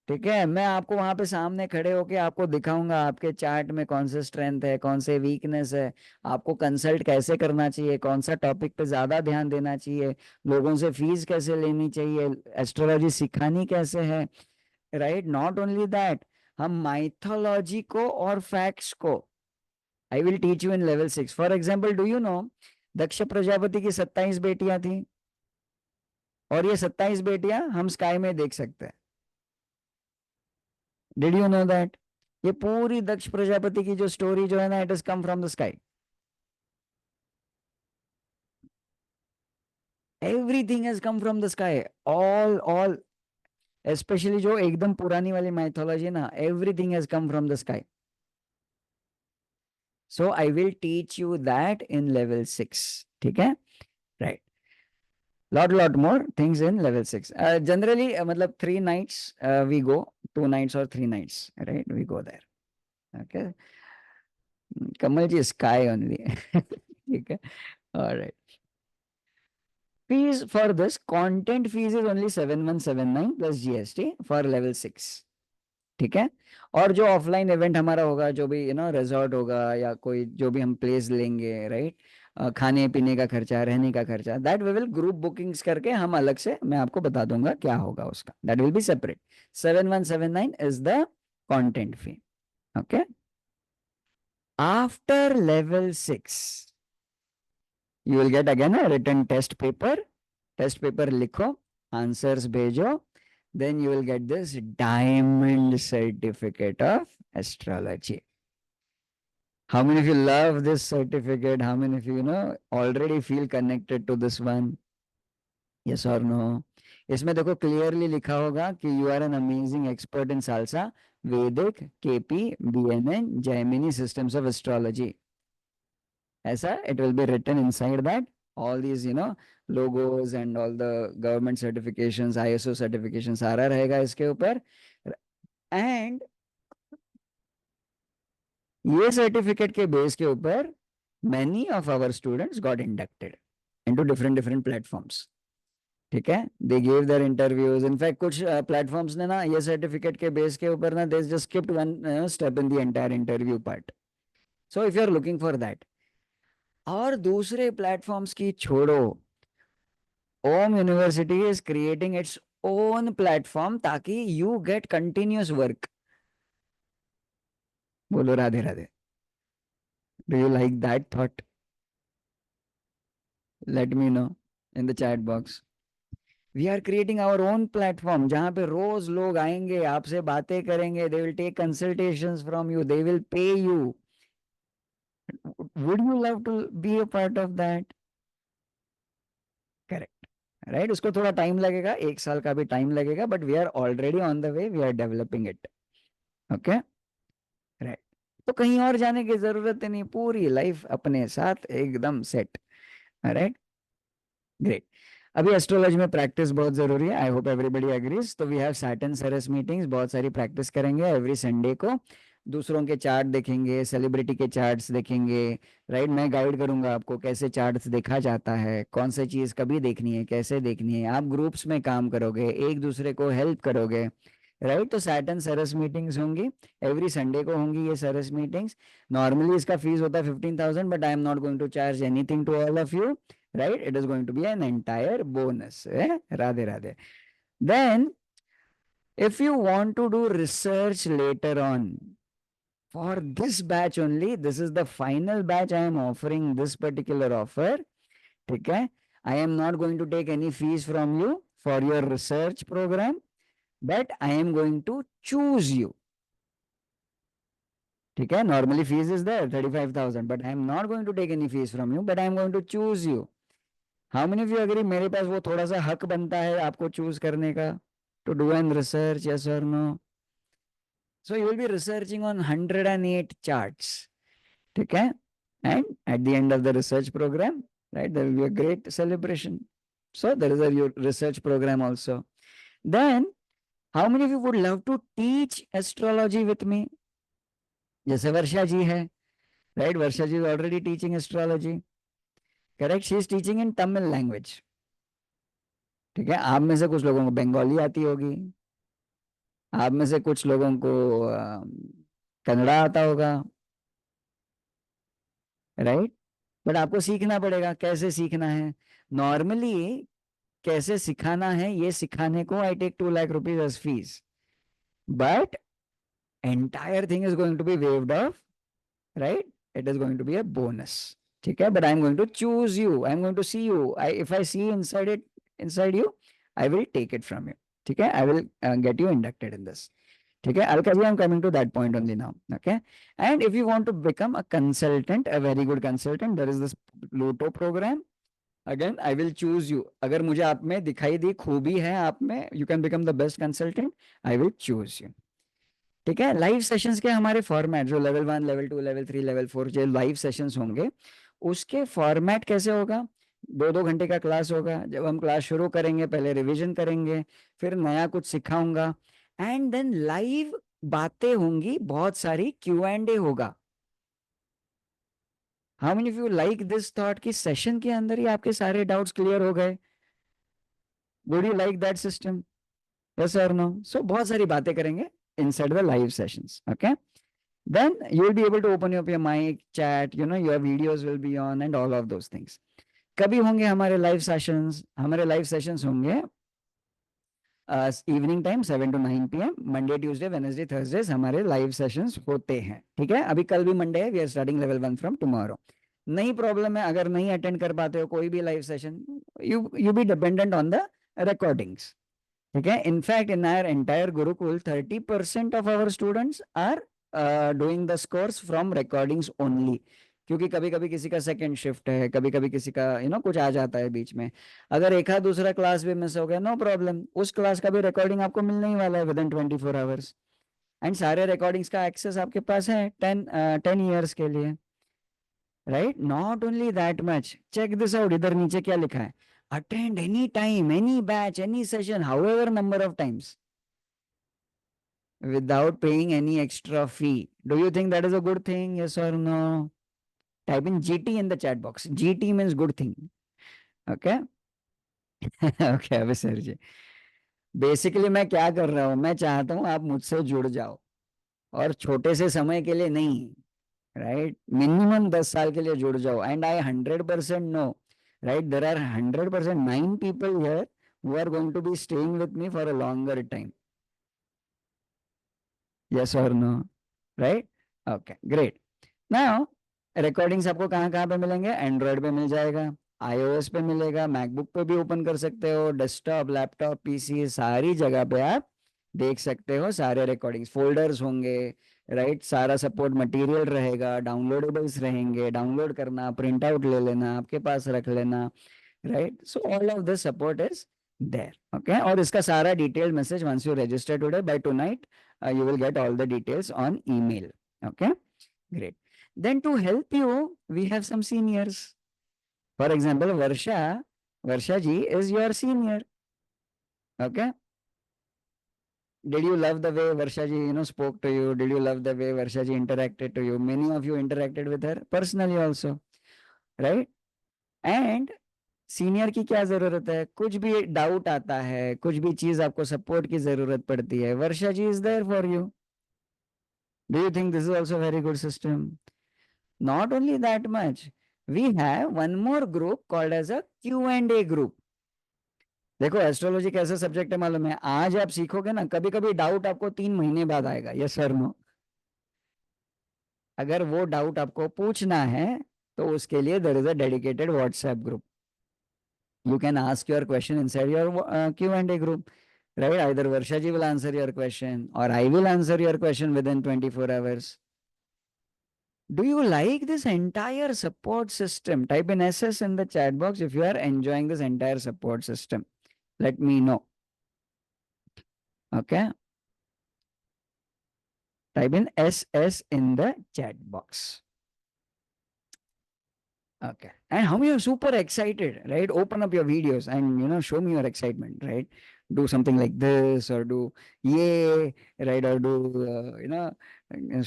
ठीक है, मैं आपको वहां पे सामने खड़े होके आपको दिखाऊंगा आपके चार्ट में कौन से स्ट्रेंथ है, कौन से वीकनेस है, आपको कंसल्ट कैसे करना चाहिए, कौन सा टॉपिक पे ज्यादा ध्यान देना चाहिए, लोगों से फीस कैसे लेनी चाहिए, एस्ट्रोलॉजी सिखानी कैसे है. राइट, नॉट ओनली दैट, हम माइथोलॉजी को और फैक्ट्स को I will teach you in level 6. For example, do you know Daksha Prajapati की 27 बेटियां थी, और ये 27 बेटियां हम स्काई में देख सकते हैं. Did you know that? ये पूरी दक्ष प्रजापति की जो स्टोरी जो है ना, it is come from the sky. Everything has come from the sky. All specially जो एकदम पुरानी वाली माइथोलॉजी है ना, everything has come from the sky. So I will teach you that in level 6. ठीक है, right. lot more things in level 6. Generally मतलब 3 nights we go, 2 nights or 3 nights, right, we go there. Okay, Kamal ji sky only. ठीक है, all right. Fees for this content fees is only 7179 plus GST for level 6. ठीक है, और जो offline event हमारा होगा, जो भी रिजॉर्ट होगा या कोई जो भी हम प्लेस लेंगे, राइट, खाने पीने का खर्चा, रहने का खर्चा, that we will group bookings करके हम अलग से, मैं आपको बता दूंगा क्या होगा उसका, that will be separate. 7179 is the content fee. Okay, after level 6 you will get again a written test paper. Test paper लिखो, आंसर्स भेजो, then you will get this diamond certificate of astrology. How many of you love this certificate? How many of you already feel connected to this one? Yes or no? इसमें देखो clearly लिखा होगा कि you are an amazing expert in salsa, Vedic, KP, BNN, Jaimini systems of astrology. ऐसा it will be written inside that. All these logos and all the government certifications, ISO certification सारा रहेगा इसके ऊपर. एंड ये certificate के base के ऊपर many of our students got inducted into different platforms. ठीक है, they gave their interviews. In fact कुछ platforms ने ना ये सर्टिफिकेट के बेस के ऊपर ना they just skipped one step in the entire interview part. So if you are looking for that, और दूसरे प्लेटफॉर्म्स की छोड़ो, Om university is creating its own platform ताकि यू गेट कंटिन्यूस वर्क. बोलो Radhe Radhe. Do you like that thought? Let me know in the chat box. We are creating our own platform जहां पे रोज लोग आएंगे, आपसे बातें करेंगे, they will take consultations from you, they will pay you. Would you love to be a part of that? Right, उसको थोड़ा टाइम लगेगा, 1 साल का भी टाइम लगेगा, but we are already on the way, we are developing it. Okay, right. तो कहीं और जाने की जरूरत ही नहीं, पूरी लाइफ अपने साथ एकदम सेट। Right, great. अभी एस्ट्रोलॉजी में प्रैक्टिस बहुत जरूरी है, आई होप एवरीबडी एग्रीज। तो we have Saturn Saras meetings, बहुत सारी प्रैक्टिस करेंगे एवरी संडे को। दूसरों के चार्ट देखेंगे, सेलिब्रिटी के चार्ट्स देखेंगे। राइट, मैं गाइड करूंगा आपको कैसे चार्ट्स देखा जाता है, कौन सी चीज कभी देखनी है, कैसे देखनी है। आप ग्रुप्स में काम करोगे, एक दूसरे को हेल्प करोगे। राइट, तो सैटर्न सरस मीटिंग्स होंगी, एवरी संडे को होंगी ये सरस मीटिंग्स। नॉर्मली इसका फीस होता है 15,000, but I am not going to charge anything to all of you. Right, it is going to be an entire bonus. Radhe Radhe. Then if you want to do research later on, for this batch only, this is the final batch I am offering, this particular offer. Okay, I am not going to take any fees from you for your research program, but I am going to choose you. Okay, normally fees is there 35,000, but I am not going to take any fees from you, but I am going to choose you. How many of you agree, मेरे पास वो थोड़ा सा हक बनता है आपको choose करने का, to do an research, yes और no? So you will be researching on 108 charts, ठीक है? And at the end of the research program, right, there will be a great celebration. So there is a research program also. Then how many of you would love to teach astrology with me? जैसे वर्षा जी है, right, Varsha ji is already teaching astrology, correct, she is teaching in Tamil language. ठीक है, आप में से कुछ लोगों को बंगाली आती होगी, आप में से कुछ लोगों को कन्नड़ा आता होगा, राइट? बट आपको सीखना पड़ेगा, कैसे सीखना है नॉर्मली, कैसे सिखाना है ये सिखाने को I take 2 lakh rupees as fees, but entire thing is going to be waived off, right? It is going to be a bonus. ठीक है, but I am going to choose you, I am going to see you, I if I see inside it, inside you, I will take it from you. ठीक है, I will get you inducted in this. Okay, Alkaji, I'm coming to that point only now. Okay, and if you want to become a consultant, a very good consultant, there is this Pluto program. Again, I will choose you. अगर मुझे आप में दिखाई दी खूबी है आप में, you can become the best consultant. I will choose you. ठीक है, लाइव सेशंस के हमारे फॉर्मेट जो लेवल 1, लेवल 2, लेवल 3, लेवल 4 जो लाइव सेशंस होंगे, उसके फॉर्मेट कैसे होगा? 2-2 घंटे का क्लास होगा. जब हम क्लास शुरू करेंगे पहले रिवीजन करेंगे, फिर नया कुछ सिखाऊंगा, एंड देन लाइव बातें होंगी, बहुत सारी Q&A होगा. How many of you like this thought कि सेशन के अंदर ही आपके सारे डाउट्स क्लियर हो गए? Would you like that system? Yes और नो? सो बहुत सारी बातें करेंगे inside the live sessions. Okay, then you will be able to open up your mic, chat, you know, your videos will be on and all of those things. कभी होंगे हमारे live sessions? हमारे live sessions होंगे evening time 7 to 9 PM, Monday Tuesday Wednesday Thursdays हमारे live sessions होते हैं. ठीक है, अभी कल भी मंडे है, we are starting level 1 from tomorrow. नहीं प्रॉब्लम है अगर नहीं अटेंड कर पाते हो कोई भी live session, you be dependent on the recordings. ठीक है, in fact in our entire Gurukul 30% of our students are doing the course from recordings only, क्योंकि कभी कभी किसी का सेकंड शिफ्ट है, कभी कभी किसी का कुछ आ जाता है बीच में. अगर एक आध दूसरा क्लास भी मिस हो गया, नो प्रॉब्लम, उस क्लास का भी रिकॉर्डिंग आपको मिलने ही वाला है विद इन 24 आवर्स. एंड सारे रिकॉर्डिंग्स का एक्सेस आपके पास है 10 ईयर्स के लिए. Right, not only that much, check this out, इधर नीचे क्या लिखा है? Attend any time, any batch, any session, however number of times, without paying any extra fee. Do you think that is a good thing? Yes or no? Type in GT in the chat box. GT means good thing. Okay. Okay, अभी sir जी, basically मैं क्या कर रहा हूँ, मैं चाहता हूँ आप मुझसे जुड़ जाओ, और छोटे से समय के लिए नहीं, राइट, मिनिमम 10 साल के लिए जुड़ जाओ. And I 100% know, right, there are 100% 9 people here who are going to be staying with me for a longer time. Yes or no? Right? Okay, great. Now, recordings आपको कहाँ कहाँ पे मिलेंगे? एंड्रॉयड पे मिल जाएगा, iOS पे मिलेगा, मैकबुक पे भी ओपन कर सकते हो, डेस्कटॉप, लैपटॉप, पीसी, सारी जगह पे आप देख सकते हो. सारे रिकॉर्डिंग्स फोल्डर्स होंगे, राइट, सारा सपोर्ट मटेरियल रहेगा, डाउनलोडेबल्स रहेंगे, डाउनलोड करना, प्रिंट आउट ले लेना, आपके पास रख लेना, right? So all of this support is there. Okay, और इसका सारा detailed message once you register today, by tonight you will get all the details on email. Okay, great. Then to help you, we have some seniors. For example, Varsha ji is your senior. Okay, did you love the way Varsha ji, spoke to you? Did you love the way Varsha ji interacted to you? Many of you interacted with her personally also, right? And senior की क्या जरूरत है? कुछ भी doubt आता है, कुछ भी चीज आपको सपोर्ट की जरूरत पड़ती है, Varsha ji is there for you. Do you think this is also very good system? Not only that much, we have one more group called as a Q&A group. देखो एस्ट्रोलॉजी कैसा सब्जेक्ट है मालूम है? आज आप सीखोगे ना, कभी कभी डाउट आपको 3 महीने बाद आएगा, यस सर नो. अगर वो डाउट आपको पूछना है तो उसके लिए there is a dedicated WhatsApp group. You can ask your question inside your Q&A group, right? Either Varsha ji will answer your question or I will answer your question within 24 hours. Do you like this entire support system? Type in SS in the chat box if you are enjoying this entire support system. Let me know. Okay. Type in SS in the chat box. Okay. And how you're super excited, right? Open up your videos and show me your excitement, right? Do something like this or do yay, right? Or do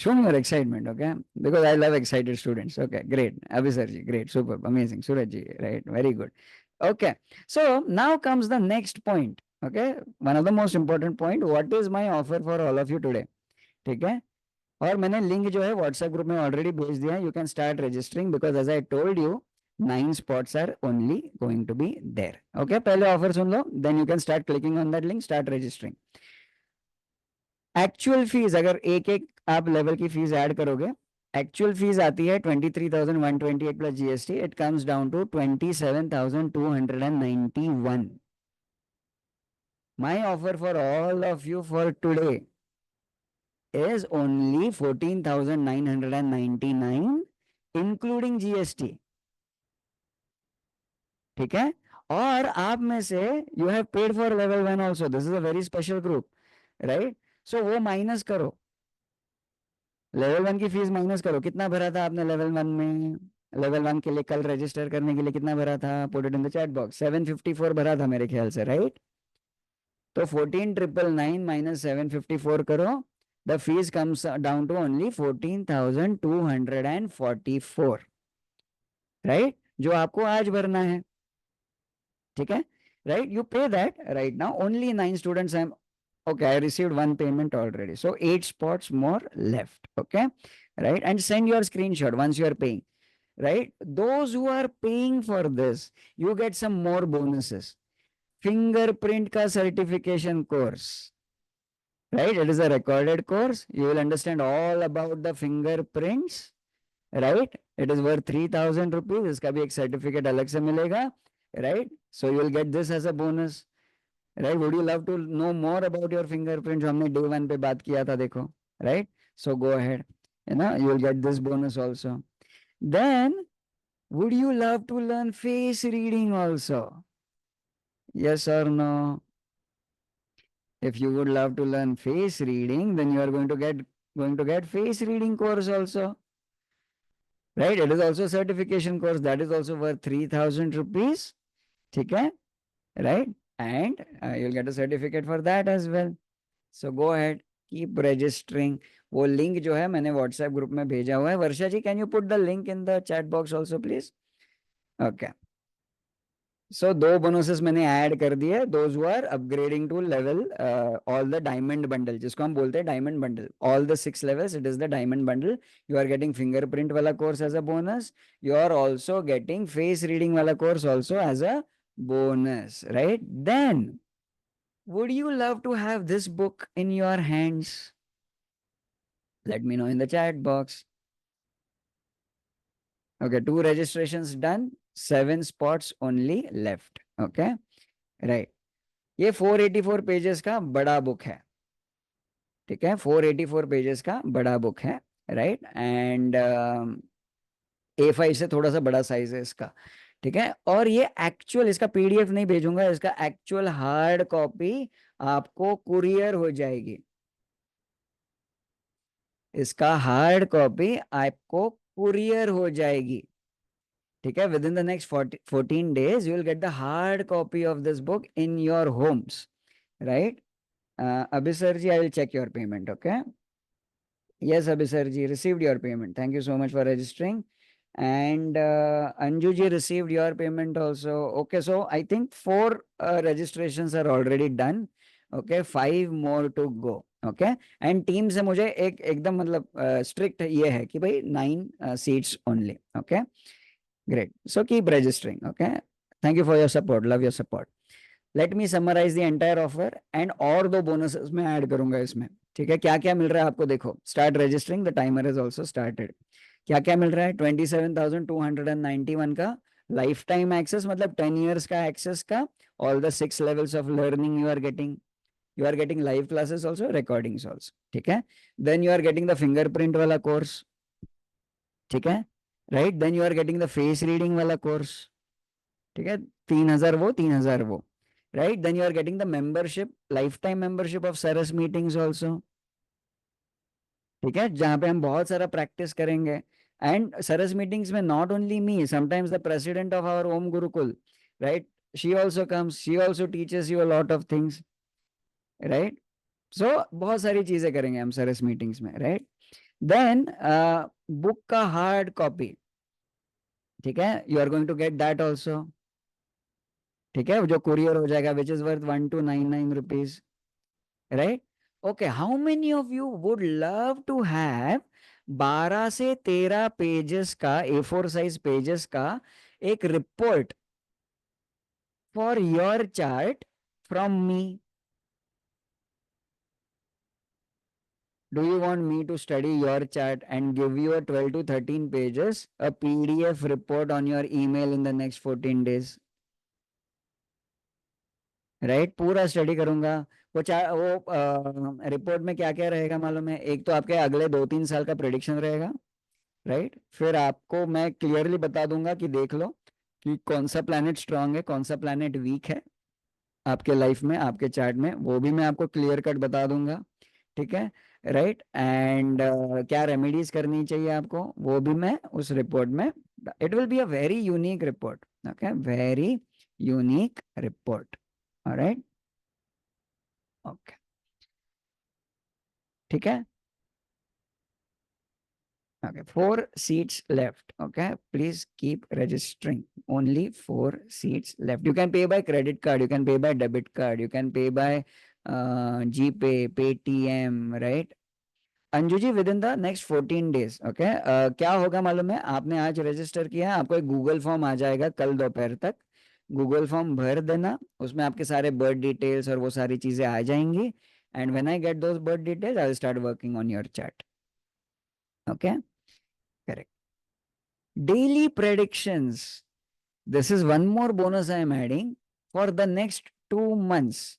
show me your excitement, okay? Because I love excited students. Okay, great. Abhisarji, great, super, amazing. Surajji, right? Very good. Okay. So now comes the next point. Okay. One of the most important point. What is my offer for all of you today? Okay. और मैंने link जो है WhatsApp group में already भेज दिया है. You can start registering because as I told you 9 spots are only going to be there. Okay, पहले offer soon low, then you can start clicking on that link, start registering. Actual fees अगर एक एक आप level की fees add करोगे, actual fees आती है 23,128 plus GST. It comes down to 27,291. My offer for all of you for today is only 14,999 including GST. ठीक है? और आप में से you have paid for level 1 also. This is a very special group, right? So वो minus करो, level 1 की fees minus करो. कितना भरा था आपने लेवल 1 में? लेवल 1 के लिए कल रजिस्टर करने के लिए कितना भरा था? Put it in the chat box. 754 भरा था मेरे ख्याल से, राइट? तो 14,999 माइनस 754 करो. The fees comes down to only 14,244, right? जो आपको आज भरना है, ठीक है? Right? You pay that right now. Only 9 students. Okay, I received 1 payment already. So 8 spots more left. Okay, right? And send your screenshot once you are paying. Right? Those who are paying for this, you get some more bonuses. Fingerprint ka certification course. Right? It is a recorded course. You will understand all about the fingerprints. Right? It is worth 3,000 rupees. इसका भी एक certificate अलग से मिलेगा. Right? So you will get this as a bonus. Right? Would you love to know more about your fingerprints? जो हमने day 1 पे बात किया था, देखो. Right? So go ahead. You will get this bonus also. Then, would you love to learn face reading also? Yes or no? If you would love to learn face reading, then you are going to get face reading course also. Right? It is also a certification course that is also worth 3,000 rupees. Okay? Right? And you'll get a certificate for that as well. So go ahead, keep registering. वो link जो है मैंने WhatsApp group में भेजा हुआ है. Varsha ji, can you put the link in the chat box also please? Okay. So 2 bonuses मैंने add कर दिए. Those who are upgrading to level all the diamond bundle, जिसको हम बोलते हैं diamond bundle. All the 6 levels, it is the diamond bundle. You are getting fingerprint वाला course as a bonus. You are also getting face reading वाला course also as a bonus, right? Then, would you love to have this book in your hands? Let me know in the chat box. Okay, 2 registrations done, 7 spots only left. Okay, right. ये 484 pages का बड़ा book है, ठीक है? 484 pages का बड़ा book है, right? And A5 से थोड़ा सा बड़ा साइज है इसका, ठीक है, और ये एक्चुअल, इसका पीडीएफ नहीं भेजूंगा, इसका एक्चुअल हार्ड कॉपी आपको कुरियर हो जाएगी। इसका हार्ड कॉपी आपको कुरियर हो जाएगी। ठीक है, within the next 14 days you will get the hard copy of this book in your homes, right? Abhisar ji, I will check your payment. Okay. Yes, Abhisar ji, received your payment. Thank you so much for registering. And Anju ji received your payment also. Okay, so I think 4 registrations are already done. Okay, 5 more to go. Okay, and team से मुझे एकदम मतलब strict ये है कि भाई 9 seats only. Okay, great. So keep registering. Okay, thank you for your support. Love your support. Let me summarize the entire offer and और 2 bonuses मैं ऐड करूंगा इसमें। ठीक है, क्या क्या मिल रहा है आपको, देखो, start registering, the timer is also started. क्या क्या मिल रहा है, 27,291 का लाइफ टाइम एक्सेस, मतलब 10 years का एक्सेस का, all the 6 levels of learning you are getting live classes also, recordings also. ठीक है, then you are getting the fingerprint वाला कोर्स। ठीक है, right, then you are getting the face reading वाला course. ठीक है, 3,000 वो, 3,000 वो, right, then you are getting the membership, life time membership of Saras meetings also. ठीक है, जहां पे हम बहुत सारा प्रैक्टिस करेंगे। एंड सरस मीटिंग्स में not only me, sometimes the president of our Om Gurukul, right, she also comes, she also teaches you a lot of things, right. So बहुत सारी चीजें करेंगे हम सरस मीटिंग्स में, राइट। देन बुक का हार्ड कॉपी, ठीक है, you are going to get that also. ठीक है, जो कुरियर हो जाएगा, which is worth 1,299 rupees, right. Okay, how many of you would love to have 12 से 13 पेजेस का, A4 साइज पेजेस का एक report for your chart from me? Do you want me to study your chart and give you a 12 to 13 pages, a PDF report on your email in the next 14 days? Right, पूरा study करूंगा। वो report में क्या क्या रहेगा मालूम है, एक तो आपके अगले 2-3 साल का प्रिडिक्शन रहेगा, राइट। फिर आपको मैं क्लियरली बता दूंगा कि देख लो कि कौन सा प्लैनेट स्ट्रांग है, कौन सा प्लैनेट वीक है आपके लाइफ में, आपके चार्ट में, वो भी मैं आपको क्लियर कट बता दूंगा। ठीक है, राइट, एंड क्या रेमेडीज करनी चाहिए आपको, वो भी मैं उस रिपोर्ट में, it will be a very unique report. Okay, very unique report. Alright, okay, ठीक है। Okay, 4 seats left. Okay, please keep registering. Only 4 seats left. You can pay by credit card, you can pay by debit card, you can pay by GPay, Paytm, right? Anju ji, within the next 14 days, okay, क्या होगा मालूम है, आपने आज register किया है, आपको एक गूगल फॉर्म आ जाएगा कल दोपहर तक। गूगल फॉर्म भर देना, उसमें आपके सारे बर्थ डिटेल्स और वो सारी चीजें आ जाएंगी। And when I get those birth details, I will start working on your chart. Okay, correct. Daily predictions. This is one more bonus I am adding for the next 2 months.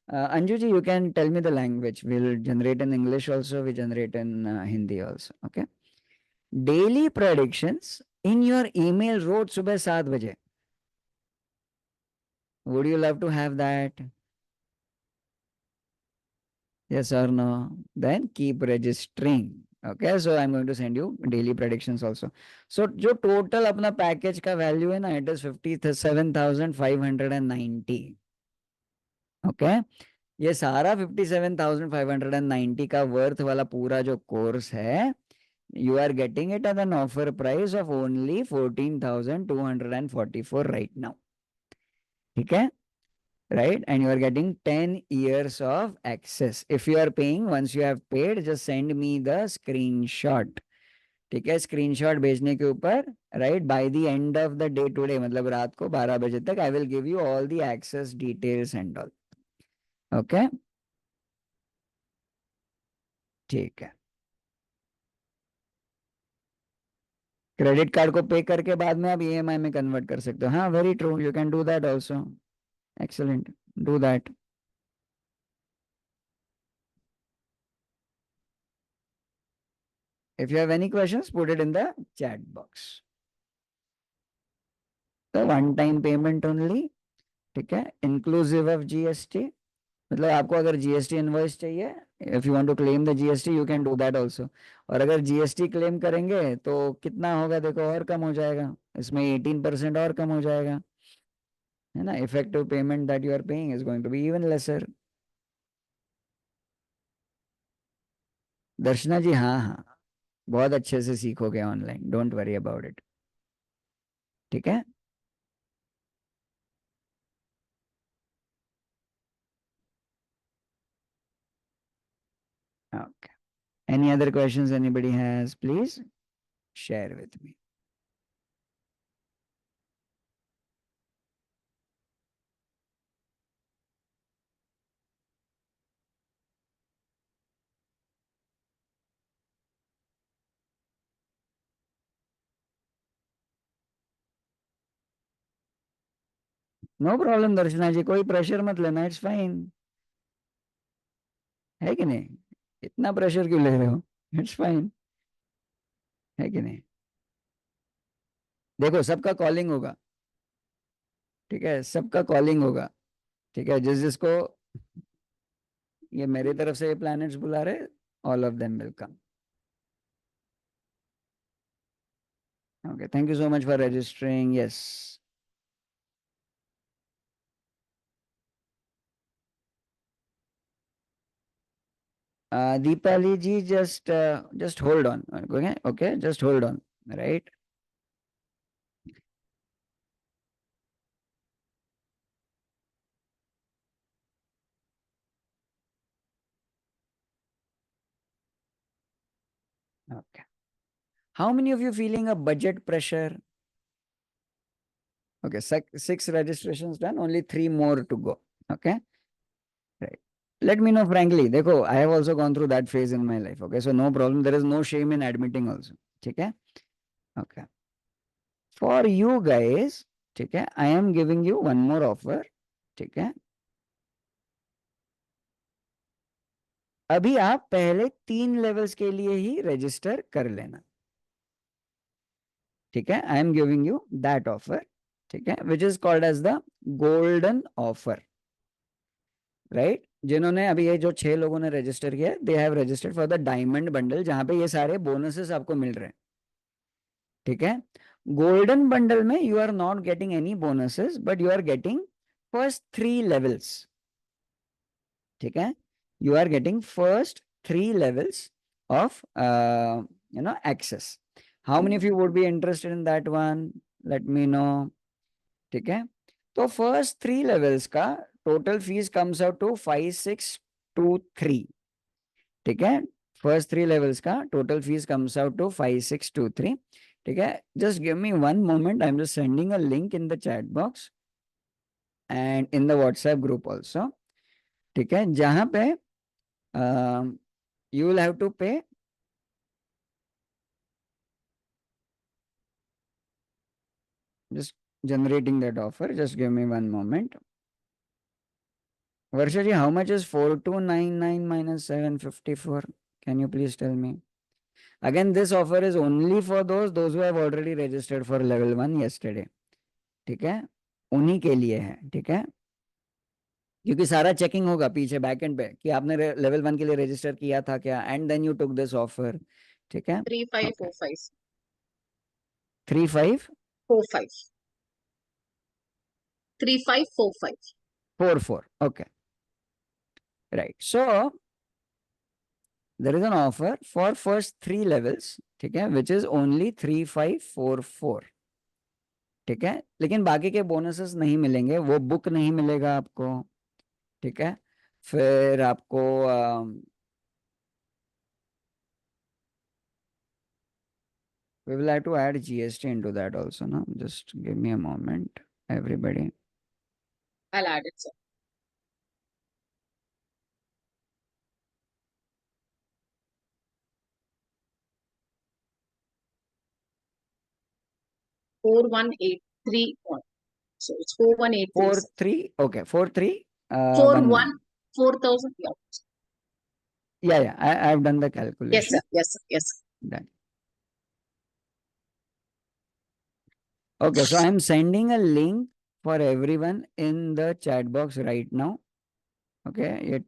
Anju ji, you can tell me the language. We'll generate in English also, we generate in Hindi also. Okay. Daily predictions in your email wrote सुबह 7 बजे. Would you love to have that? Yes or no? Then keep registering. Okay, so I'm going to send you daily predictions also. So जो total अपना package का value है ना, it is 57,590. Okay, ये सारा 57,590 का वर्थ वाला पूरा जो कोर्स है, you are getting it at an offer price of only 14,244 right now. ठीक है, right, and you are getting 10 years of access. If you are paying, once you have paid, just send me the screenshot. ठीक है, screenshot भेजने के ऊपर, right, by the end of the day today, मतलब रात को 12 बजे तक, I will give you all the access details and all. Okay, ठीक है। क्रेडिट कार्ड को पे करके बाद में आप ईएमआई में कन्वर्ट कर सकते हो, हाँ, very true, you can do that also. Excellent, do that. If you have any questions, put it in the chat box. तो वन टाइम पेमेंट ओनली, ठीक है, इंक्लूसिव ऑफ जीएसटी। मतलब आपको अगर जीएसटी इनवॉइस चाहिए, if you want to claim the GST you can do that also. और अगर GST claim करेंगे तो कितना होगा देखो, और कम हो जाएगा, इसमें 18% और कम हो जाएगा, है ना। Effective payment that you are paying is going to be even lesser. Darshana ji, हाँ हाँ, बहुत अच्छे से सीखोगे online, don't worry about it, ठीक है। Okay, any other questions anybody has, please share with me. No problem Darshana ji, कोई प्रेशर मत लेना, इट्स फाइन, है कि नहीं। इतना प्रेशर क्यों ले रहे हो, इट्स फाइन, है कि नहीं। देखो सबका कॉलिंग होगा, ठीक है, सबका कॉलिंग होगा, ठीक है, जिस जिसको ये मेरी तरफ से ये प्लैनेट्स बुला रहे, all of them will come. Okay, thank you so much for registering, yes. Deepali ji, just hold on, okay, okay, just hold on, right. Okay, how many of you feeling a budget pressure? Okay, six registrations done, only three more to go, okay, right. Let me know frankly, देखो, I have also gone through that phase in my life, okay, so no problem, there is no shame in admitting also, ठीक है, okay. For you guys, ठीक है, I am giving you one more offer, ठीक है। अभी आप पहले 3 levels के लिए ही रजिस्टर कर लेना, ठीक है। I am giving you that offer, ठीक है, which is called as the golden offer, right. जिन्होंने अभी ये जो 6 लोगों ने रजिस्टर किया, they have registered for the diamond bundle, जहां पे ये सारे बोनसेस आपको मिल रहे हैं, ठीक है। गोल्डन बंडल में you are not getting any bonuses, but you are getting first 3 levels, ठीक है। You are getting first 3 levels of access. How many of you would be interested in that one, let me know, ठीक है। तो first 3 levels का total fees comes out to 5623, ठीक है। First 3 levels का total fees comes out to 5623, ठीक है। Just give me one moment, I am just sending a link in the chat box and in the WhatsApp group also, ठीक है, जहां पे you will have to pay, just generating that offer, just give me one moment. Varsha ji, how much is 4299 minus 754, can you please tell me? Again, this offer is only for those who have already registered for level 1 yesterday, ठीक है, उन्हीं के लिए है, ठीक है। क्योंकि सारा चेकिंग होगा पीछे बैक एंड पे कि आपने लेवल 1 के लिए रजिस्टर किया था क्या, and then you took this offer, ठीक है। 3545 35 45 3545 44, okay, right. So there is an offer for first 3 levels, ठीक है, which is only 3544, ठीक है। लेकिन बाकी के बोनसेस नहीं मिलेंगे, वो बुक नहीं मिलेगा आपको, ठीक है। फिर आपको we will have to add GST into that also, no, just give me a moment, everybody. I'll add it, sir. Four one eight three one. So it's 4183. 43, okay, 43 Four 19. one 4000. Yeah, I have done the Yes, calculation. sir. Yes, sir. Yes. Done. Okay, so I am sending a link for everyone in the chat box right now. Okay, ये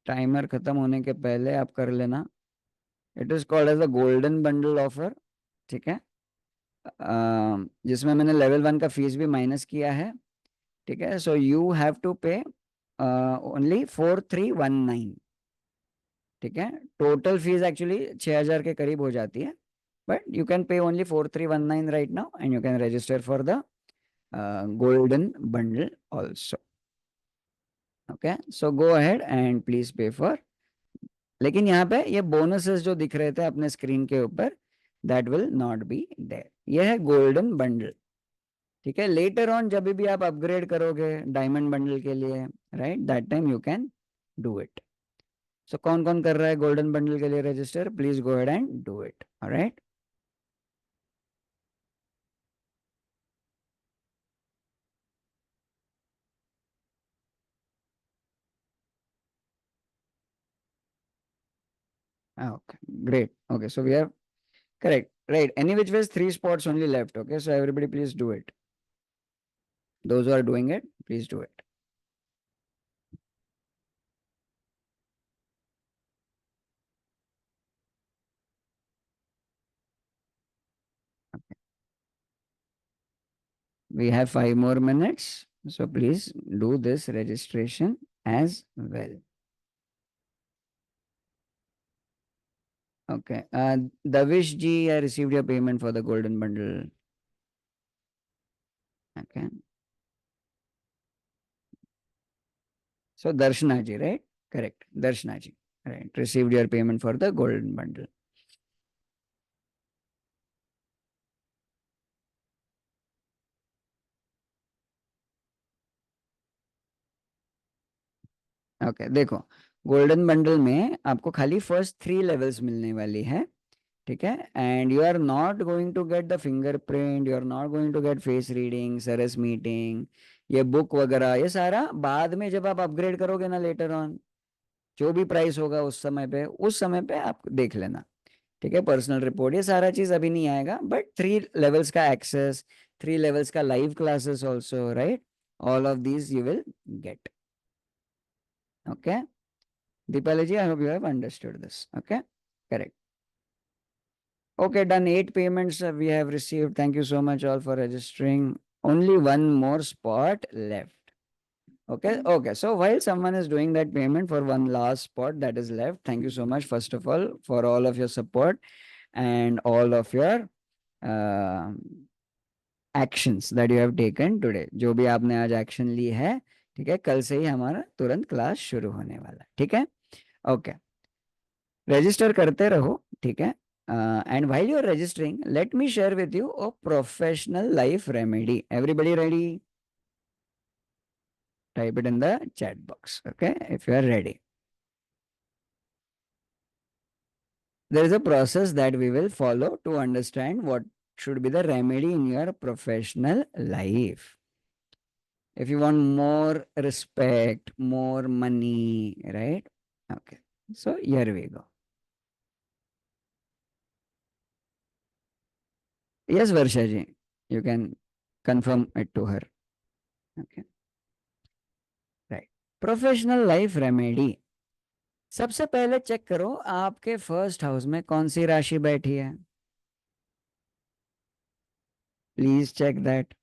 timer खत्म होने के पहले आप कर लेना. It is called as the golden bundle offer. ठीक है. जिसमें मैंने लेवल 1 का फीस भी माइनस किया है. ठीक है. सो यू हैव टू पे ओनली 4319. ठीक है. टोटल फीस एक्चुअली 6000 के करीब हो जाती है. But you can pay only 4319 right now and you can register for the golden bundle also. Okay, so go ahead and please pay for. लेकिन यहाँ पे ये बोनसेस जो दिख रहे थे अपने स्क्रीन के ऊपर, that will not be there. ये है गोल्डन बंडल. ठीक है. लेटर ऑन जब भी आप अपग्रेड करोगे डायमंड बंडल के लिए, right, that time you can do it. So कौन कौन कर रहा है गोल्डन बंडल के लिए register? Please go ahead and do it. Alright. Okay, great. Okay, so we have correct, right? Any which ways, 3 spots only left. Okay, so everybody please do it. Those who are doing it, please do it. We have 5 more minutes. So please do this registration as well. Okay. Davish ji, I received your payment for the golden bundle. Okay. So Darshana ji, right? Correct. Darshana ji. Right. Received your payment for the golden bundle. Okay. देखो, golden bundle में आपको खाली first 3 levels मिलने वाली है. ठीक है. And you are not going to get the fingerprint, you are not going to get face reading, Saras meeting, ये बुक वगैरह, ये सारा बाद में जब आप अपग्रेड करोगे ना लेटर ऑन, जो भी प्राइस होगा उस समय पे आप देख लेना. ठीक है. पर्सनल रिपोर्ट, ये सारा चीज अभी नहीं आएगा. बट 3 लेवल्स का एक्सेस, 3 लेवल्स का live classes also, right, all of these you will gate. Okay. Deepali ji, I hope you have understood this. Okay, correct. Okay, done. 8 payments we have received. Thank you so much all for registering. Only one more spot left. Okay, okay. So while someone is doing that payment for one last spot that is left, thank you so much, first of all, for all of your support and all of your uh, actions that you have taken today. जो भी आपने आज action ली है, ठीक है, कल से ही हमारा तुरंत क्लास शुरू होने वाला है. ठीक है. ओके. रजिस्टर करते रहो. ठीक है. And while you are registering, let me share with you a professional life remedy. Everybody ready? Type it in the chat box. Okay, if you are ready. There is a process that we will follow to understand what should be the remedy in your professional life. If you want more respect, more money, right? Okay, so here we go. Yes, Varsha ji, you can confirm it to her. Okay, right. Professional life remedy. सबसे पहले check करो आपके first house में कौन सी राशि बैठी है. Please check that.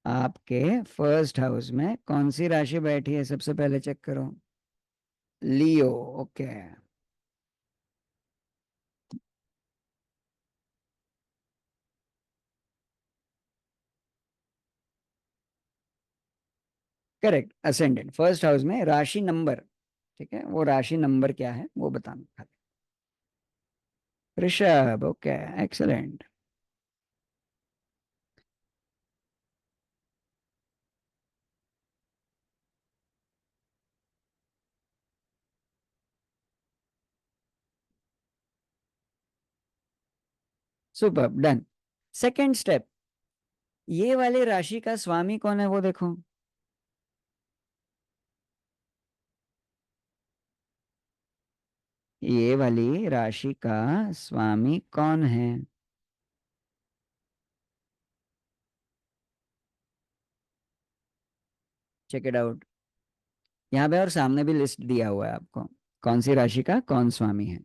आपके फर्स्ट हाउस में कौन सी राशि बैठी है, सबसे पहले चेक करो. Leo. Okay. Correct. Ascendant first house में राशि नंबर. ठीक है. वो राशि नंबर क्या है वो बताना खाली. Rishabh. Okay, excellent. Super. Done. Second step, ये वाली राशि का स्वामी कौन है वो देखो. ये वाली राशि का स्वामी कौन है? Check it out. यहाँ पे और सामने भी लिस्ट दिया हुआ है आपको, कौन सी राशि का कौन स्वामी है।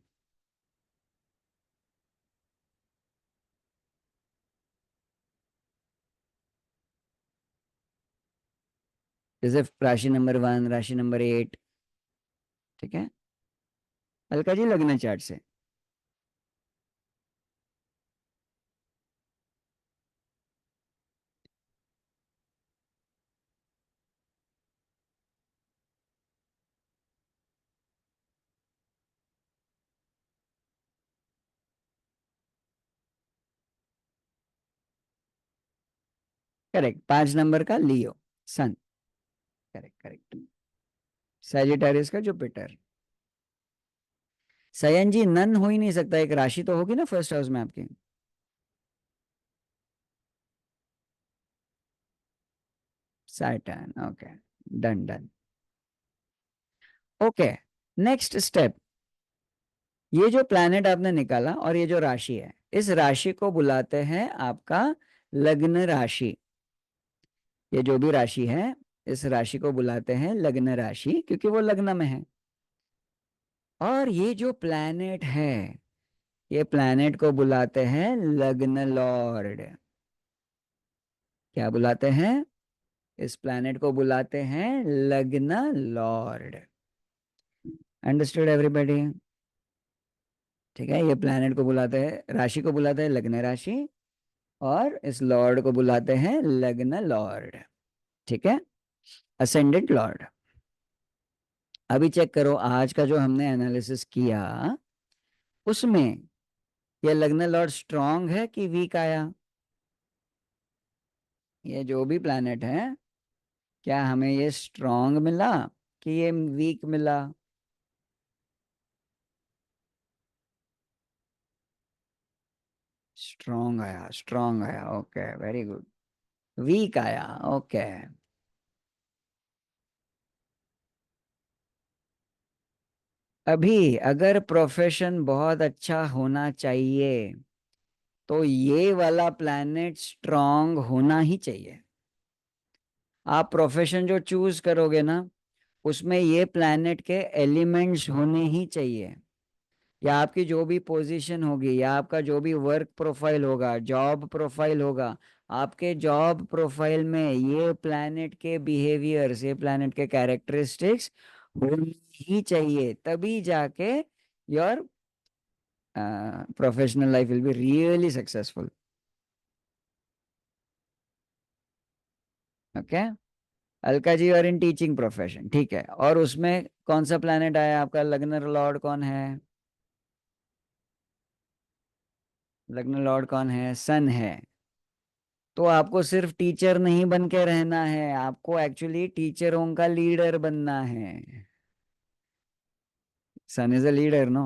जैसे राशि नंबर 1, राशि नंबर 8। ठीक है, अलका जी लग्न चार्ट से। करेक्ट, 5 नंबर का Leo, Sun. Correct correct. Sagittarius का जुपिटर। सयन जी नन हो ही नहीं सकता, एक राशि तो होगी ना फर्स्ट हाउस में आपकी। Saturn, okay. Done done. Okay, next step. ये जो प्लैनेट आपने निकाला और ये जो राशि है, इस राशि को बुलाते हैं आपका लग्न राशि। ये जो भी राशि है, इस राशि को बुलाते हैं लग्न राशि, क्योंकि वो लग्न में है। और ये जो प्लैनेट है, ये प्लैनेट को बुलाते हैं लग्न लॉर्ड। क्या बुलाते हैं? इस प्लैनेट को बुलाते हैं लग्न लॉर्ड। Understood everybody? ठीक है, ये प्लैनेट को बुलाते हैं, राशि को बुलाते हैं लग्न राशि, और इस लॉर्ड को बुलाते हैं लग्न लॉर्ड। ठीक है, असेंडेंट लॉर्ड। अभी चेक करो, आज का जो हमने एनालिसिस किया उसमें ये लग्न लॉर्ड स्ट्रांग है कि वीक आया? ये जो भी प्लैनेट है, क्या हमें ये स्ट्रांग मिला कि ये वीक मिला? स्ट्रांग आया, स्ट्रांग आया, ओके वेरी गुड। वीक आया, ओके। अभी अगर प्रोफेशन बहुत अच्छा होना चाहिए तो ये वाला प्लैनेट स्ट्रांग होना ही चाहिए। आप प्रोफेशन जो चूज करोगे ना, उसमें ये प्लैनेट के एलिमेंट्स होने ही चाहिए। या आपकी जो भी पोजीशन होगी, या आपका जो भी वर्क प्रोफाइल होगा, जॉब प्रोफाइल होगा, आपके जॉब प्रोफाइल में ये प्लैनेट के बिहेवियर्स, ये प्लैनेट के कैरेक्टरिस्टिक्स होनी ही चाहिए, तभी जाके your professional life will be really successful. Okay, Alka ji और इन टीचिंग प्रोफेशन, ठीक है, और उसमें कौन सा प्लैनेट आया आपका? लग्न लॉर्ड कौन है? लग्न लॉर्ड कौन है? सन है। तो आपको सिर्फ टीचर नहीं बन के रहना है, आपको एक्चुअली टीचरों का लीडर बनना है। Sun is a leader, no?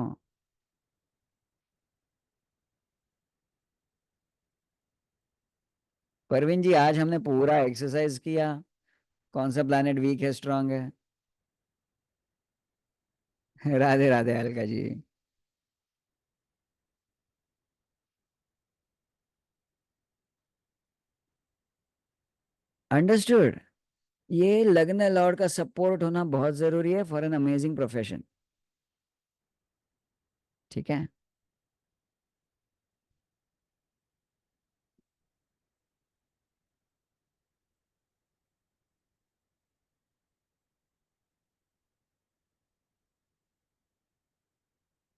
Parveen ji, आज हमने पूरा एक्सरसाइज किया, कौन सा प्लैनेट वीक है स्ट्रांग है। राधे राधे अलका जी। अंडरस्टूड। ये लग्न लॉर्ड का सपोर्ट होना बहुत जरूरी है फॉर एन अमेजिंग प्रोफेशन। ठीक है।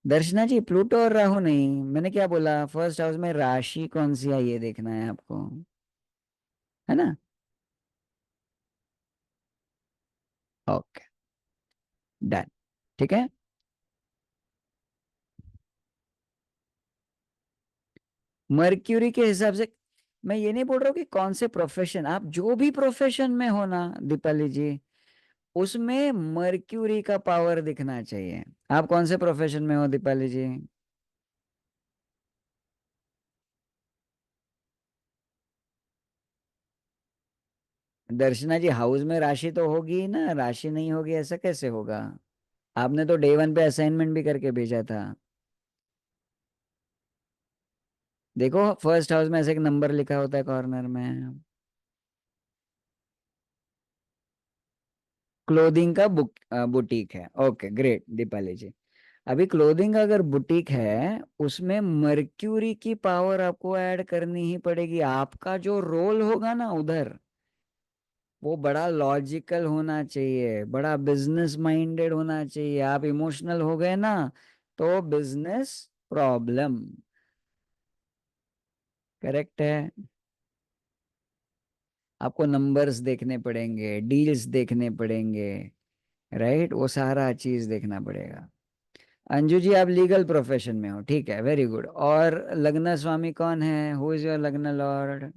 दर्शना जी, प्लूटो और राहु नहीं, मैंने क्या बोला, फर्स्ट हाउस में राशि कौन सी है ये देखना है आपको, है ना? Okay, done. ठीक है। मर्क्यूरी के हिसाब से, मैं ये नहीं बोल रहा हूँ कि कौन से प्रोफेशन, आप जो भी प्रोफेशन में हो ना दीपाली जी, उसमें मर्क्यूरी का पावर दिखना चाहिए। आप कौन से प्रोफेशन में हो दीपाली जी? दर्शना जी, हाउस में राशि तो होगी ही ना, राशि नहीं होगी ऐसा कैसे होगा? आपने तो डे 1 पे असाइनमेंट भी करके भेजा था। देखो, फर्स्ट हाउस में ऐसे एक नंबर लिखा होता है कॉर्नर में। क्लोथिंग का बुटीक है। ओके ग्रेट दीपाली जी। अभी क्लोथिंग का अगर बुटीक है, उसमें मर्क्यूरी की पावर आपको ऐड करनी ही पड़ेगी। आपका जो रोल होगा ना उधर, वो बड़ा लॉजिकल होना चाहिए, बड़ा बिजनेस माइंडेड होना चाहिए। आप इमोशनल हो गए ना, तो बिजनेस प्रॉब्लम। करेक्ट है। आपको नंबर्स देखने पड़ेंगे, डील्स देखने पड़ेंगे, राइट, वो सारा चीज देखना पड़ेगा। अंजू जी, आप लीगल प्रोफेशन में हो, ठीक है, वेरी गुड। और लग्न स्वामी कौन है? हु इज योर लग्न लॉर्ड?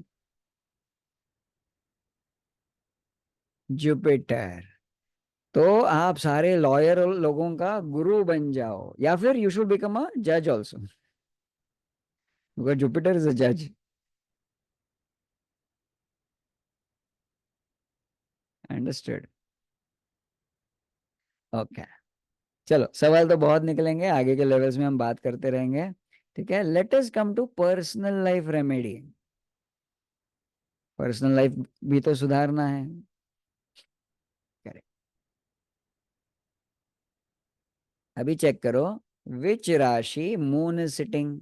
जुपिटर। तो आप सारे लॉयर लोगों का गुरु बन जाओ, या फिर यू शुड बिकम अ जज also, because Jupiter is a जज। अंडरस्टूड। ओके। चलो, सवाल तो बहुत निकलेंगे, आगे के लेवल्स में हम बात करते रहेंगे। ठीक है, let us come to personal life remedy. Personal life भी तो सुधारना है। करेक्ट। अभी चेक करो, विच rashi moon is sitting?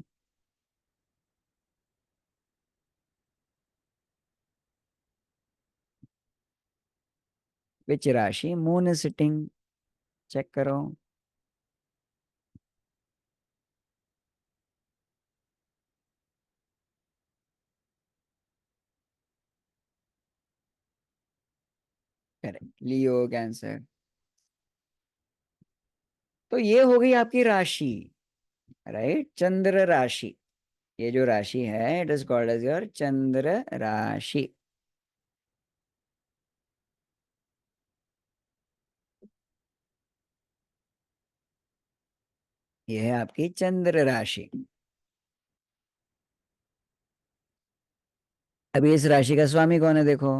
Which rashi moon is sitting? Check करो। Correct, Leo, Cancer. तो ये हो गई आपकी राशि, राइट, चंद्र राशि। ये जो राशि है, it is called as your Chandra rashi. ये है आपकी चंद्र राशि। अभी इस राशि का स्वामी कौन है देखो।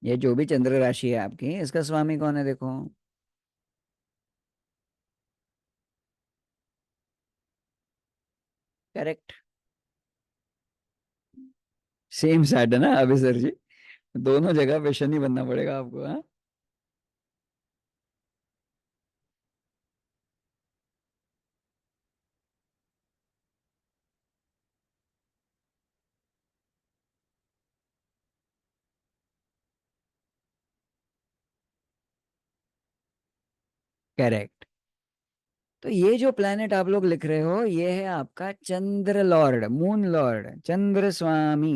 ये जो भी चंद्र राशि है आपकी, इसका स्वामी कौन है देखो। करेक्ट। सेम साइड है ना अभी सर जी, दोनों जगह पे शनि बनना पड़ेगा आपको, हाँ। करेक्ट। तो ये जो प्लेनेट आप लोग लिख रहे हो, ये है आपका चंद्र लॉर्ड, मून लॉर्ड, चंद्र स्वामी।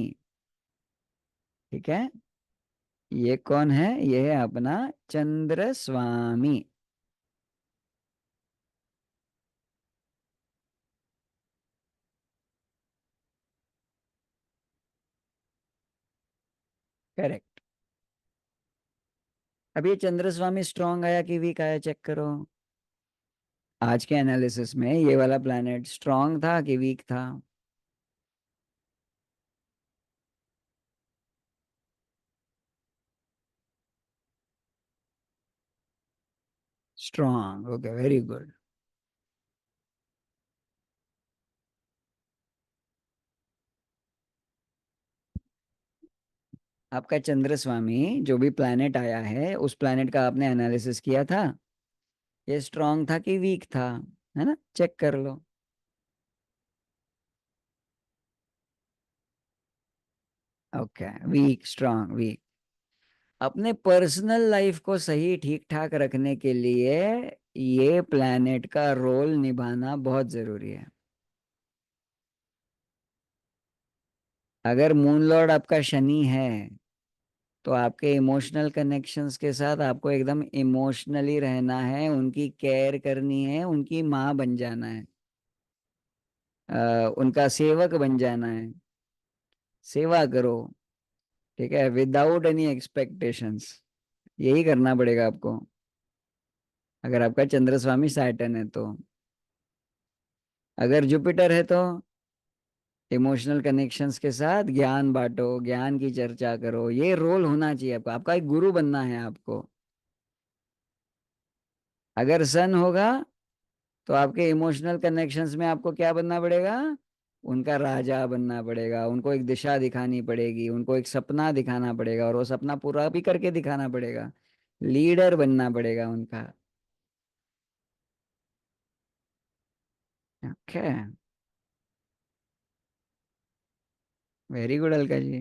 ठीक है। ये कौन है? ये है अपना चंद्र स्वामी। करेक्ट। अब ये चंद्र स्वामी स्ट्रांग आया कि वीक आया, चेक करो। आज के एनालिसिस में ये वाला प्लैनेट स्ट्रांग था कि वीक था? स्ट्रांग। Okay, very good. आपका चंद्र स्वामी जो भी प्लैनेट आया है, उस प्लैनेट का आपने एनालिसिस किया था, ये स्ट्रांग था कि वीक था? है ना, चेक कर लो। Okay, weak, strong, weak. अपने पर्सनल लाइफ को सही ठीक ठाक रखने के लिए ये प्लैनेट का रोल निभाना बहुत जरूरी है। अगर मून लॉर्ड आपका शनि है, तो आपके इमोशनल कनेक्शंस के साथ आपको एकदम इमोशनली रहना है, उनकी केयर करनी है, उनकी माँ बन जाना है, उनका सेवक बन जाना है। सेवा करो, ठीक है, विदाउट एनी एक्सपेक्टेशंस। यही करना पड़ेगा आपको, अगर आपका चंद्र स्वामी सैटर्न है तो। अगर जुपिटर है तो इमोशनल कनेक्शंस के साथ ज्ञान बांटो, ज्ञान की चर्चा करो, ये रोल होना चाहिए आपको, आपका एक गुरु बनना है आपको। अगर सन होगा, तो आपके इमोशनल कनेक्शंस में आपको क्या बनना पड़ेगा? उनका राजा बनना पड़ेगा, उनको एक दिशा दिखानी पड़ेगी, उनको एक सपना दिखाना पड़ेगा और वो सपना पूरा भी करके दिखाना पड़ेगा, लीडर बनना पड़ेगा उनका। Okay, very good Alka ji.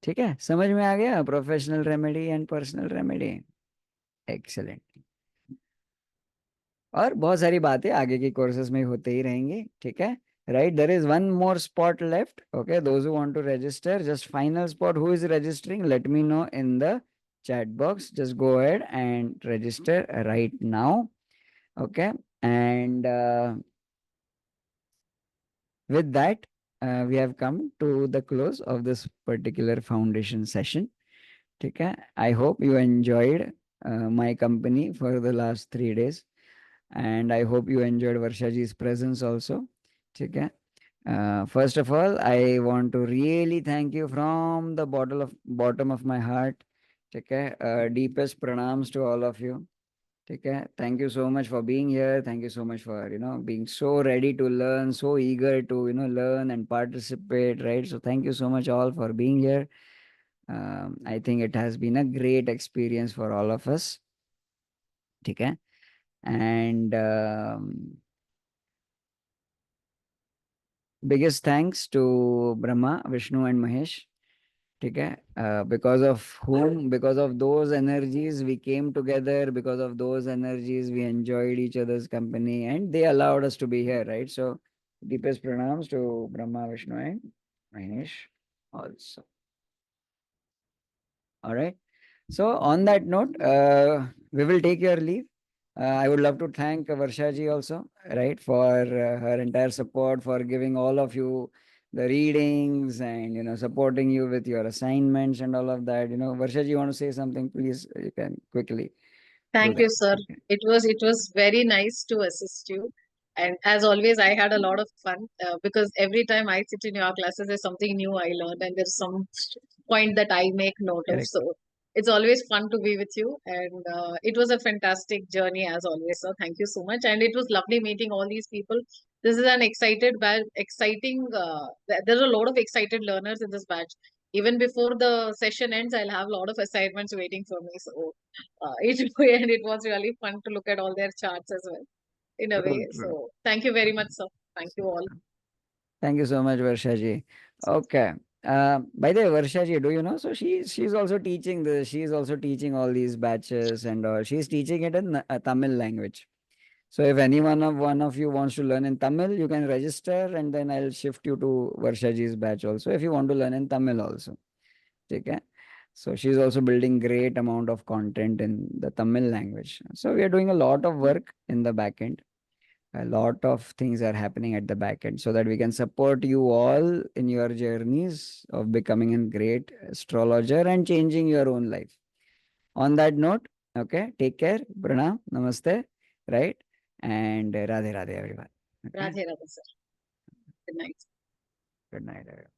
ठीक है, समझ में आ गया professional remedy and personal remedy. Excellent. और बहुत सारी बातें आगे के कोर्सेज में होते ही रहेंगी, ठीक है। Right, there is one more spot left, okay, those who want to register, just final spot, who is registering, let me know in the chat box, just go ahead and register right now, okay. And with that, we have come to the close of this particular foundation session. Okay, I hope you enjoyed my company for the last 3 days, and I hope you enjoyed Varshaji's presence also. Okay. First of all, I want to really thank you from the bottom of my heart. Okay, deepest pranams to all of you. Okay, thank you so much for being here. Thank you so much for being so ready to learn, so eager to learn and participate. Right. So thank you so much all for being here. I think it has been a great experience for all of us. Okay, and biggest thanks to Brahma, Vishnu, and Mahesh. Okay, because of those energies we came together, because of those energies we enjoyed each other's company, and they allowed us to be here, right? So deepest pranams to Brahma, Vishnu, and Mahesh also. All right. So on that note, we will take your leave. I would love to thank Varsha ji also, right, for her entire support, for giving all of you the readings and supporting you with your assignments and all of that. Varsha ji, you want to say something? Please, you can quickly do Thank that. you, sir. Okay. It was very nice to assist you. And as always, I had a lot of fun because every time I sit in your classes, there's something new I learned, and there's some point that I make note of. Correct. So it's always fun to be with you, and it was a fantastic journey as always. So thank you so much, and it was lovely meeting all these people. This is an exciting. There's a lot of excited learners in this batch. Even before the session ends, I'll have a lot of assignments waiting for me. So and it was really fun to look at all their charts as well in a way. True, true. So thank you very much, sir. Thank you all. Thank you so much, Varsha ji. Okay. By the way, Varsha ji, do you know? So she's also teaching this. She's also teaching all these batches and all. She's teaching it in Tamil language. So if any one of you wants to learn in Tamil, you can register and then I'll shift you to Varsha ji's batch also if you want to learn in Tamil also. Okay. So she's also building great amount of content in the Tamil language. So we are doing a lot of work in the back end. A lot of things are happening at the back end so that we can support you all in your journeys of becoming a great astrologer and changing your own life. On that note, okay, take care, pranam, namaste, right, and radhe radhe everyone. Okay, Radhe Radhe, sir. Good night. good night everyone.